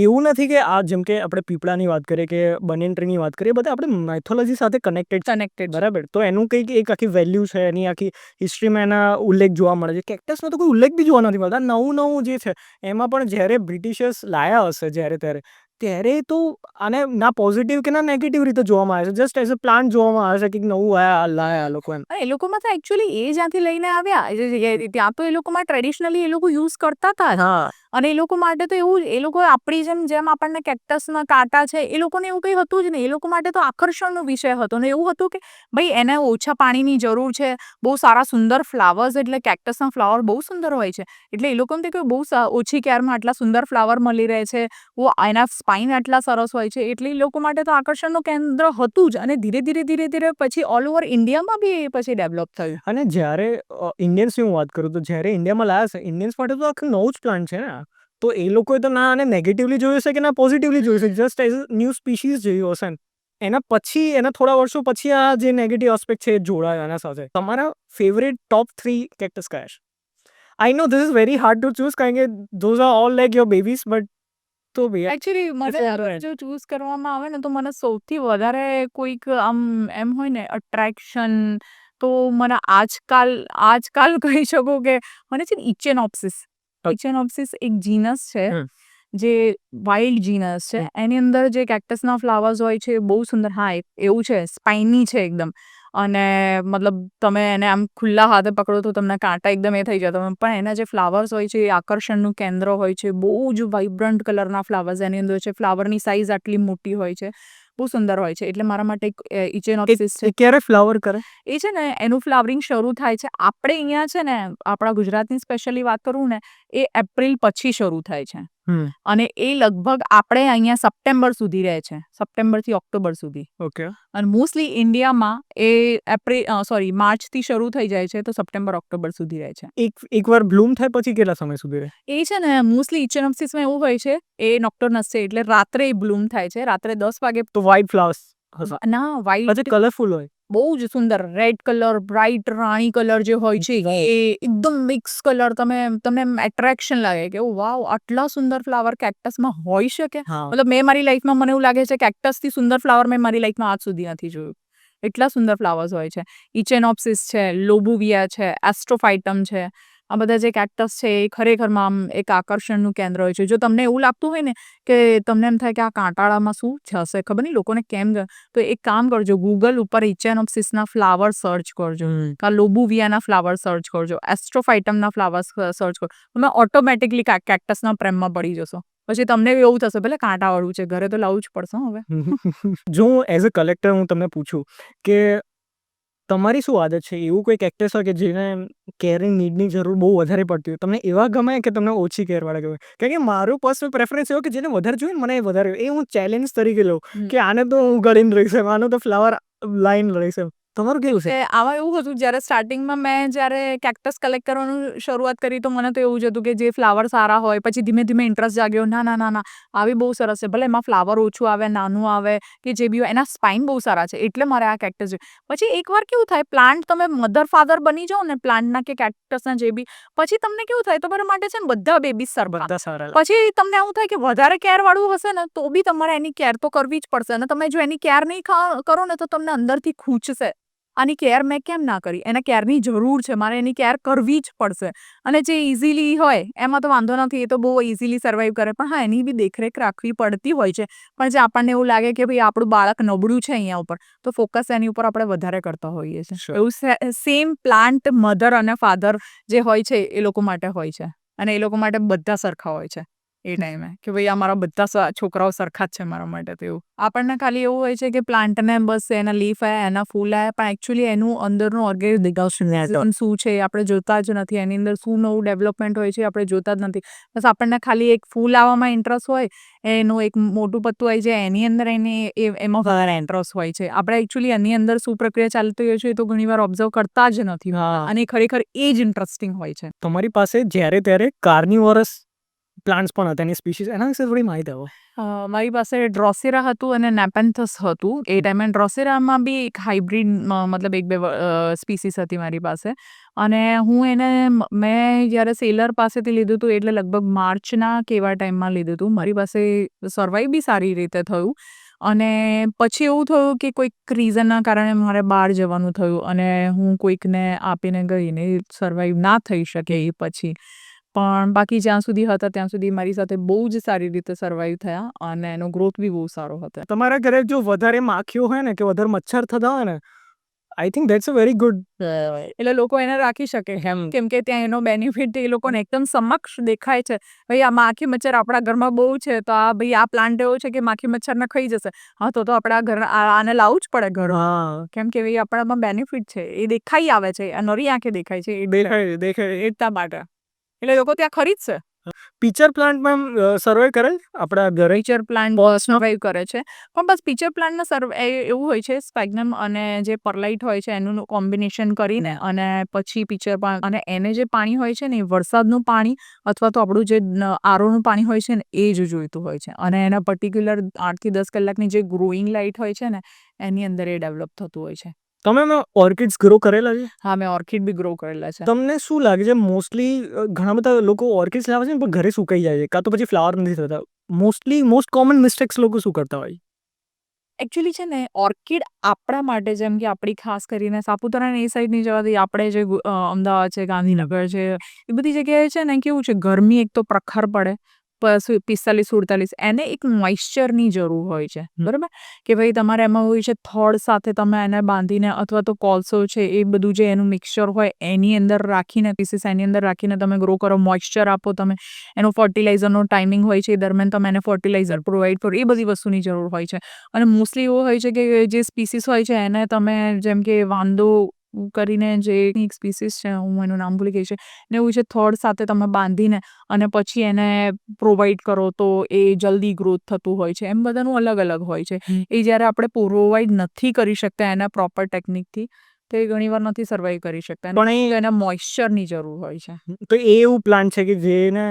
એવું નથી કે આ જેમ કે આપણે પીપળાની વાત કરીએ કે બનિયન ટ્રીની વાત કરીએ, બધા આપણે માઇથોલોજી સાથે કનેક્ટેડ બરાબર. તો એનું કંઈક એક આખી વેલ્યુ છે, એની આખી હિસ્ટ્રીમાં એના ઉલ્લેખ જોવા મળે છે. કેક્ટસનો તો કોઈ ઉલ્લેખ બી જોવા નથી મળતા. નવું જે છે એમાં પણ જ્યારે બ્રિટિશર્સ લાયા હશે ત્યારે તો આને ના પોઝિટિવ કે ના નેગેટિવ રીતે જોવામાં આવે છે. જસ્ટ એઝ અ પ્લાન્ટ જોવામાં આવે છે કે નવું લાયા લોકો એમ. એ લોકોમાં તો એકચ્યુઅલી એ જ્યાંથી લઈને આવ્યા ત્યાં તો એ લોકોમાં ટ્રેડિશનલી એ લોકો યુઝ કરતા હતા. અને એ લોકો માટે તો એવું એ લોકો આપણી જેમ આપણને કેક્ટસના કાંટા છે એ લોકોને એવું કંઈ હતું જ નહીં. એ લોકો માટે તો આકર્ષણનો વિષય હતો ને એવું હતું કે ભાઈ એને ઓછા પાણીની જરૂર છે, બહુ સારા સુંદર ફ્લાવર્સ, એટલે કેક્ટસના ફ્લાવર બહુ સુંદર હોય છે એટલે એ લોકોને તો બહુ ઓછી કેરમાં આટલા સુંદર ફ્લાવર મળી રહે છે, એના સ્પાઇન આટલા સરસ હોય છે એટલે એ લોકો માટે તો આકર્ષણનું કેન્દ્ર હતું જ. અને ધીરે ધીરે પછી ઓલ ઓવર ઇન્ડિયામાં બી એ પછી ડેવલપ થયું. અને જ્યારે ઇન્ડિયન્સની હું વાત કરું તો જ્યારે ઇન્ડિયામાં લાવ્યા છે, ઇન્ડિયન્સ માટે તો આખું નવું જ પ્લાન્ટ છે ને. તો એ લોકોએ તો ના આને નેગેટિવલી જોયું છે કે ના પોઝિટિવલી જોયું છે, જસ્ટ એઝ ન્યૂ સ્પીસીઝ જોયું હશે ને. એના થોડા વર્ષો પછી આ જે નેગેટિવ આસ્પેક્ટ છે એ જોડાયો એના સાથે. તમારા ફેવરેટ ટોપ 3 કેક્ટસ કયા છે? I know this is very hard to choose કારણ કે those are all like your babies, but તો ભી એકચ્યુઅલી મને જો ચૂઝ કરવામાં આવે ને તો મને સૌથી વધારે કોઈક આમ એમ હોય ને અટ્રેક્શન, તો મને આજકાલ કહી શકું કે મને છે ને ઇચેનોપ્સિસ એક જીનસ છે જે વાઇલ્ડ જીનસ છે. એની અંદર જે કેક્ટસના ફ્લાવર્સ હોય છે બહુ સુંદર. હા, એવું છે, સ્પાઇની છે એકદમ, અને મતલબ તમે એને આમ ખુલ્લા હાથે પકડો તો તમને કાંટા એકદમ એ થઈ જતો, પણ એના જે ફ્લાવર્સ હોય છે એ આકર્ષણનું કેન્દ્ર હોય છે. બહુ જ વાઇબ્રન્ટ કલરના ફ્લાવર્સ એની અંદર છે. ફ્લાવરની સાઇઝ આટલી મોટી હોય છે, બહુ સુંદર હોય છે. એટલે મારા માટે ઇચેનોપ્સિસ છે. ક્યારે ફ્લાવર કરે? એ છે ને એનું ફ્લાવરિંગ શરૂ થાય છે આપણે અહીંયા છે ને આપણા ગુજરાતની સ્પેશિયલી વાત કરું ને, એ એપ્રિલ પછી શરૂ થાય છે અને એ લગભગ આપણે અહીંયા સપ્ટેમ્બર સુધી રહે છે, સપ્ટેમ્બરથી ઓક્ટોબર સુધી. ઓકે. અને મોસ્ટલી ઇન્ડિયામાં એ માર્ચથી શરૂ થઈ જાય છે તો સપ્ટેમ્બર ઓક્ટોબર સુધી રહે છે. એકવાર બ્લૂમ થાય પછી કેટલા સમય સુધી રહે? એ છે ને મોસ્ટલી ઇચેનોપ્સિસમાં એવું હોય છે, એ નોક્ટર્નસ છે એટલે રાત્રે બ્લૂમ થાય છે. રાત્રે 10 વાગે તો વ્હાઇટ ફ્લાવર્સ હશે? ના, વ્હાઇટ કલરફુલ હોય? બહુ જ સુંદર રેડ કલર, બ્રાઇટ રાણી કલર જે હોય છે એ એકદમ મિક્સ કલર, તમને એટ્રેક્શન લાગે કે વાવ, આટલા સુંદર ફ્લાવર કેક્ટસમાં હોઈ શકે. મતલબ મેં મારી લાઈફમાં, મને એવું લાગે છે કેક્ટસથી સુંદર ફ્લાવર મેં મારી લાઈફમાં આજ સુધી નથી જોયું. એટલા સુંદર ફ્લાવર્સ હોય છે. ઇચેનોપ્સિસ છે, લોબુવિયા છે, એસ્ટ્રોફાઇટમ છે, આ બધા જે કેક્ટસ છે એ ખરેખરમાં આમ એક આકર્ષણનું કેન્દ્ર હોય છે. જો તમને એવું લાગતું હોય ને કે તમને એમ થાય કે આ કાંટાળામાં શું હશે, ખબર નહીં લોકોને કેમ, તો એક કામ કરજો, ગૂગલ ઉપર ઇચેનોપ્સિસના ફ્લાવર સર્ચ કરજો, કાં લોબુવિયાના ફ્લાવર સર્ચ કરજો, એસ્ટ્રોફાઇટમના ફ્લાવર સર્ચ કરજો, તમે ઓટોમેટિકલી કેક્ટસના પ્રેમમાં પડી જશો. પછી તમને એવું થશે ભલે કાંટાવાળું છે, ઘરે તો લાવવું જ પડશે હવે. જો એઝ અ કલેક્ટર હું તમને પૂછું કે તમારી શું આદત છે, એવું કોઈ કેક્ટસ હોય કે જેને કેરિંગ નીડની જરૂર બહુ વધારે પડતી હોય, તમને એવા ગમે કે તમને ઓછી કેરવાળા ગમે? કારણ કે મારું પર્સનલ પ્રેફરન્સ એવો કે જેને વધારે જોઈએ ને મને એ વધારે, એ હું ચેલેન્જ તરીકે લઉં કે આને તો હું ગળીને રહીશ, આનો તો ફ્લાવર લાઈન રહીશ. તમારું કેવું છે? આમાં એવું હતું જ્યારે સ્ટાર્ટિંગમાં મેં જ્યારે કેક્ટસ કલેક્ટ કરવાનું શરૂઆત કરી તો મને તો એવું જ હતું કે જે ફ્લાવર સારા હોય, પછી ધીમે ધીમે ઇન્ટરેસ્ટ જાગ્યો, ના આવી બહુ સરસ છે, ભલે એમાં ફ્લાવર ઓછું આવે, નાનું આવે કે જે બી હોય, એના સ્પાઇન બહુ સારા છે એટલે મારે આ કેક્ટસ જોઈએ. પછી એકવાર કેવું થાય, પ્લાન્ટ તમે મધર ફાધર બની જાઓ ને પ્લાન્ટના કે કેક્ટસના જે બી, પછી તમને કેવું થાય તમારા માટે છે ને બધા બેબીઝ સરખા. બધા સારા. પછી તમને એવું થાય કે વધારે કેર વાળું હશે ને તો બી તમારે એની કેર તો કરવી જ પડશે. અને તમે જો એની કેર નહીં કરો ને તો તમને અંદરથી ખૂંચશે, આની કેર મેં કેમ ના કરી, એને કેરની જરૂર છે, મારે એની કેર કરવી જ પડશે. અને જે ઇઝીલી હોય એમાં તો વાંધો નથી, એ તો બહુ ઇઝીલી સર્વાઈવ કરે, પણ હા એની બી દેખરેખ રાખવી પડતી હોય છે. પણ જે આપણને એવું લાગે કે ભાઈ આપણું બાળક નબળું છે અહીંયા ઉપર, તો ફોકસ એની ઉપર આપણે વધારે કરતા હોઈએ છીએ. એવું સેમ પ્લાન્ટ મધર અને ફાધર જે હોય છે એ લોકો માટે હોય છે, અને એ લોકો માટે બધા સરખા હોય છે એ ટાઈમે, કે ભાઈ અમારા બધા છોકરાઓ સરખા જ છે મારા માટે. તો એવું આપણને ખાલી એવું હોય છે કે પ્લાન્ટને બસ એના લીફ આવ્યા, એના ફૂલ આવ્યા, પણ એકચ્યુઅલી એનું અંદરનું ઓર્ગેનિઝમ શું છે એ આપણે જોતા જ નથી. એની અંદર શું નવું ડેવલપમેન્ટ હોય છે આપણે જોતા જ નથી. બસ આપણને ખાલી એક ફૂલ આવવામાં ઇન્ટરેસ્ટ હોય, એનું એક મોટું પત્તું આવી જાય એની અંદર એમાં વધારે ઇન્ટરેસ્ટ હોય છે. આપણે એકચ્યુઅલી એની અંદર શું પ્રક્રિયા ચાલતી હોય છે એ તો ઘણી વાર ઓબ્ઝર્વ કરતા જ નથી, અને ખરેખર એ જ ઇન્ટરેસ્ટિંગ હોય છે. તમારી પાસે જ્યારે ત્યારે કાર્નિવોરસ પ્લાન્ટ્સ પણ હતા, એની સ્પીસીસ, એના વિશે થોડી માહિતી આપો. મારી પાસે ડ્રોસેરા હતું અને નેપેન્થસ હતું એ ટાઈમે. ડ્રોસેરામાં બી એક હાઇબ્રિડ, મતલબ એક બે સ્પીસીસ હતી મારી પાસે. અને મેં જ્યારે સેલર પાસેથી લીધું હતું એટલે લગભગ માર્ચના કેવા ટાઈમમાં લીધું હતું. મારી પાસે સર્વાઈવ બી સારી રીતે થયું. અને પછી એવું થયું કે કોઈક રીઝનના કારણે મારે બહાર જવાનું થયું અને હું કોઈકને આપીને ગઈ ને સર્વાઈવ ના થઈ શકે એ પછી. પણ બાકી જ્યાં સુધી હતા ત્યાં સુધી મારી સાથે બહુ જ સારી રીતે સર્વાઈવ થયા અને એનો ગ્રોથ બી બહુ સારો હતો. તમારા ઘરે જો વધારે માખીઓ હોય ને કે વધારે મચ્છર થતા હોય ને, I think that's a very good. એટલે લોકો એને રાખી શકે કેમ કે ત્યાં એનો બેનિફિટ એ લોકોને એકદમ સમક્ષ દેખાય છે. ભાઈ આ માખી મચ્છર આપણા ઘરમાં બહુ છે તો આ ભાઈ આ પ્લાન્ટ એવો છે કે માખી મચ્છરને ખાઈ જશે. હા તો આપણા ઘર આને લાવવું જ પડે ઘર. હા, કેમ કે ભાઈ આપણામાં બેનિફિટ છે એ દેખાઈ આવે છે આ નરી આંખે દેખાય છે દેખાય. એટલા માટે એટલે લોકો ત્યાં ખરીદશે. પિક્ચર પ્લાન્ટમાં સર્વે કરે આપણા ઘરે. પિક્ચર પ્લાન્ટ સર્વાઈવ કરે છે પણ બસ પિક્ચર પ્લાન્ટમાં એવું હોય છે સ્પાઇગ્નમ અને જે પરલાઇટ હોય છે એનું કોમ્બિનેશન કરીને અને પછી પિક્ચર પ્લાન્ટ અને એને જે પાણી હોય છે ને એ વરસાદનું પાણી અથવા તો આપણું જે આરોનું પાણી હોય છે ને એ જ જોઈતું હોય છે અને એના પર્ટિક્યુલર 8 થી 10 કલાકની જે ગ્રોઈંગ લાઇટ હોય છે ને એની અંદર એ ડેવલપ થતું હોય છે. તમે ઓર્કિડ્સ ગ્રો કરેલા છે? હા મેં ઓર્કિડ બી ગ્રો કરેલા છે. તમને શું લાગે છે મોસ્ટલી ઘણા બધા લોકો ઓર્કિડ્સ લાવે છે ને પણ ઘરે સુકાઈ જાય છે કાં તો પછી ફ્લાવર નથી થતા. મોસ્ટ કોમન મિસ્ટેક્સ લોકો શું કરતા હોય? એકચ્યુઅલી છે ને ઓર્કિડ આપણા માટે જેમ કે આપણી ખાસ કરીને સાપુતારાની એ સાઈડ નહીં જવાથી આપણે જે અમદાવાદ છે ગાંધીનગર છે એ બધી જગ્યાએ છે ને કેવું છે ગરમી એક તો પ્રખર પડે 45-47 એને એક મોઇશ્ચરની જરૂર હોય છે બરાબર કે ભાઈ તમારે એમાં હોય છે થડ સાથે તમે એને બાંધીને અથવા તો કોલસો છે એ બધું જે એનું મિક્સચર હોય એની અંદર રાખીને પીસીસ એની અંદર રાખીને તમે ગ્રો કરો મોઇશ્ચર આપો તમે એનો ફર્ટિલાઇઝરનો ટાઈમિંગ હોય છે એ દરમિયાન તમે એને ફર્ટિલાઇઝર પ્રોવાઈડ કરો એ બધી વસ્તુની જરૂર હોય છે અને મોસ્ટલી એવું હોય છે કે જે સ્પીસીસ હોય છે એને તમે જેમ કે વાંદો કરીને જે એક સ્પીસીસ છે હું એનું નામ ભૂલી ગઈ છે ને એવું છે થડ સાથે તમે બાંધીને અને પછી એને પ્રોવાઈડ કરો તો એ જલ્દી ગ્રોથ થતું હોય છે એમ બધાનું અલગ અલગ હોય છે એ જ્યારે આપણે પ્રોવાઈડ નથી કરી શકતા એના પ્રોપર ટેકનિકથી તો એ ઘણીવાર નથી સર્વાઈવ કરી શકતા પણ એને મોઇશ્ચરની જરૂર હોય છે. તો એ એવું પ્લાન્ટ છે કે જેને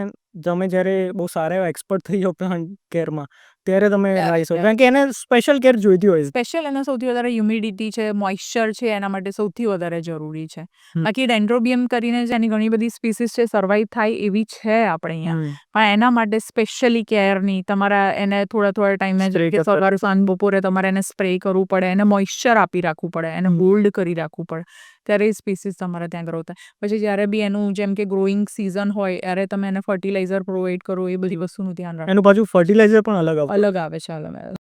તમે જ્યારે બહુ સારા એવા એક્સપર્ટ થઈ જાઓ પ્લાન્ટ કેરમાં ત્યારે તમે લાવી શકો કારણ કે એને સ્પેશિયલ કેર જોઈતી હોય છે. સ્પેશિયલ એને સૌથી વધારે હ્યુમિડિટી છે મોઇશ્ચર છે એના માટે સૌથી વધારે જરૂરી છે. બાકી ડેન્ડ્રોબિયમ કરીને જ એની ઘણી બધી સ્પીસીસ છે સર્વાઈવ થાય એવી છે આપણે અહીંયા પણ એના માટે સ્પેશિયલી કેરની તમારા એને થોડા ટાઈમે સવાર સાંજ બપોરે તમારે એને સ્પ્રે કરવું પડે એને મોઇશ્ચર આપી રાખવું પડે એને હોલ્ડ કરી રાખવું પડે ત્યારે એ સ્પીસીસ તમારે ત્યાં ગ્રો થાય. પછી જ્યારે બી એનું જેમ કે ગ્રોઈંગ સિઝન હોય ત્યારે તમે એને ફર્ટિલાઇઝર પ્રોવાઈડ કરો એ બધી વસ્તુનું ધ્યાન રાખો. એનું પાછું ફર્ટિલાઇઝર પણ અલગ અલગ આવે છે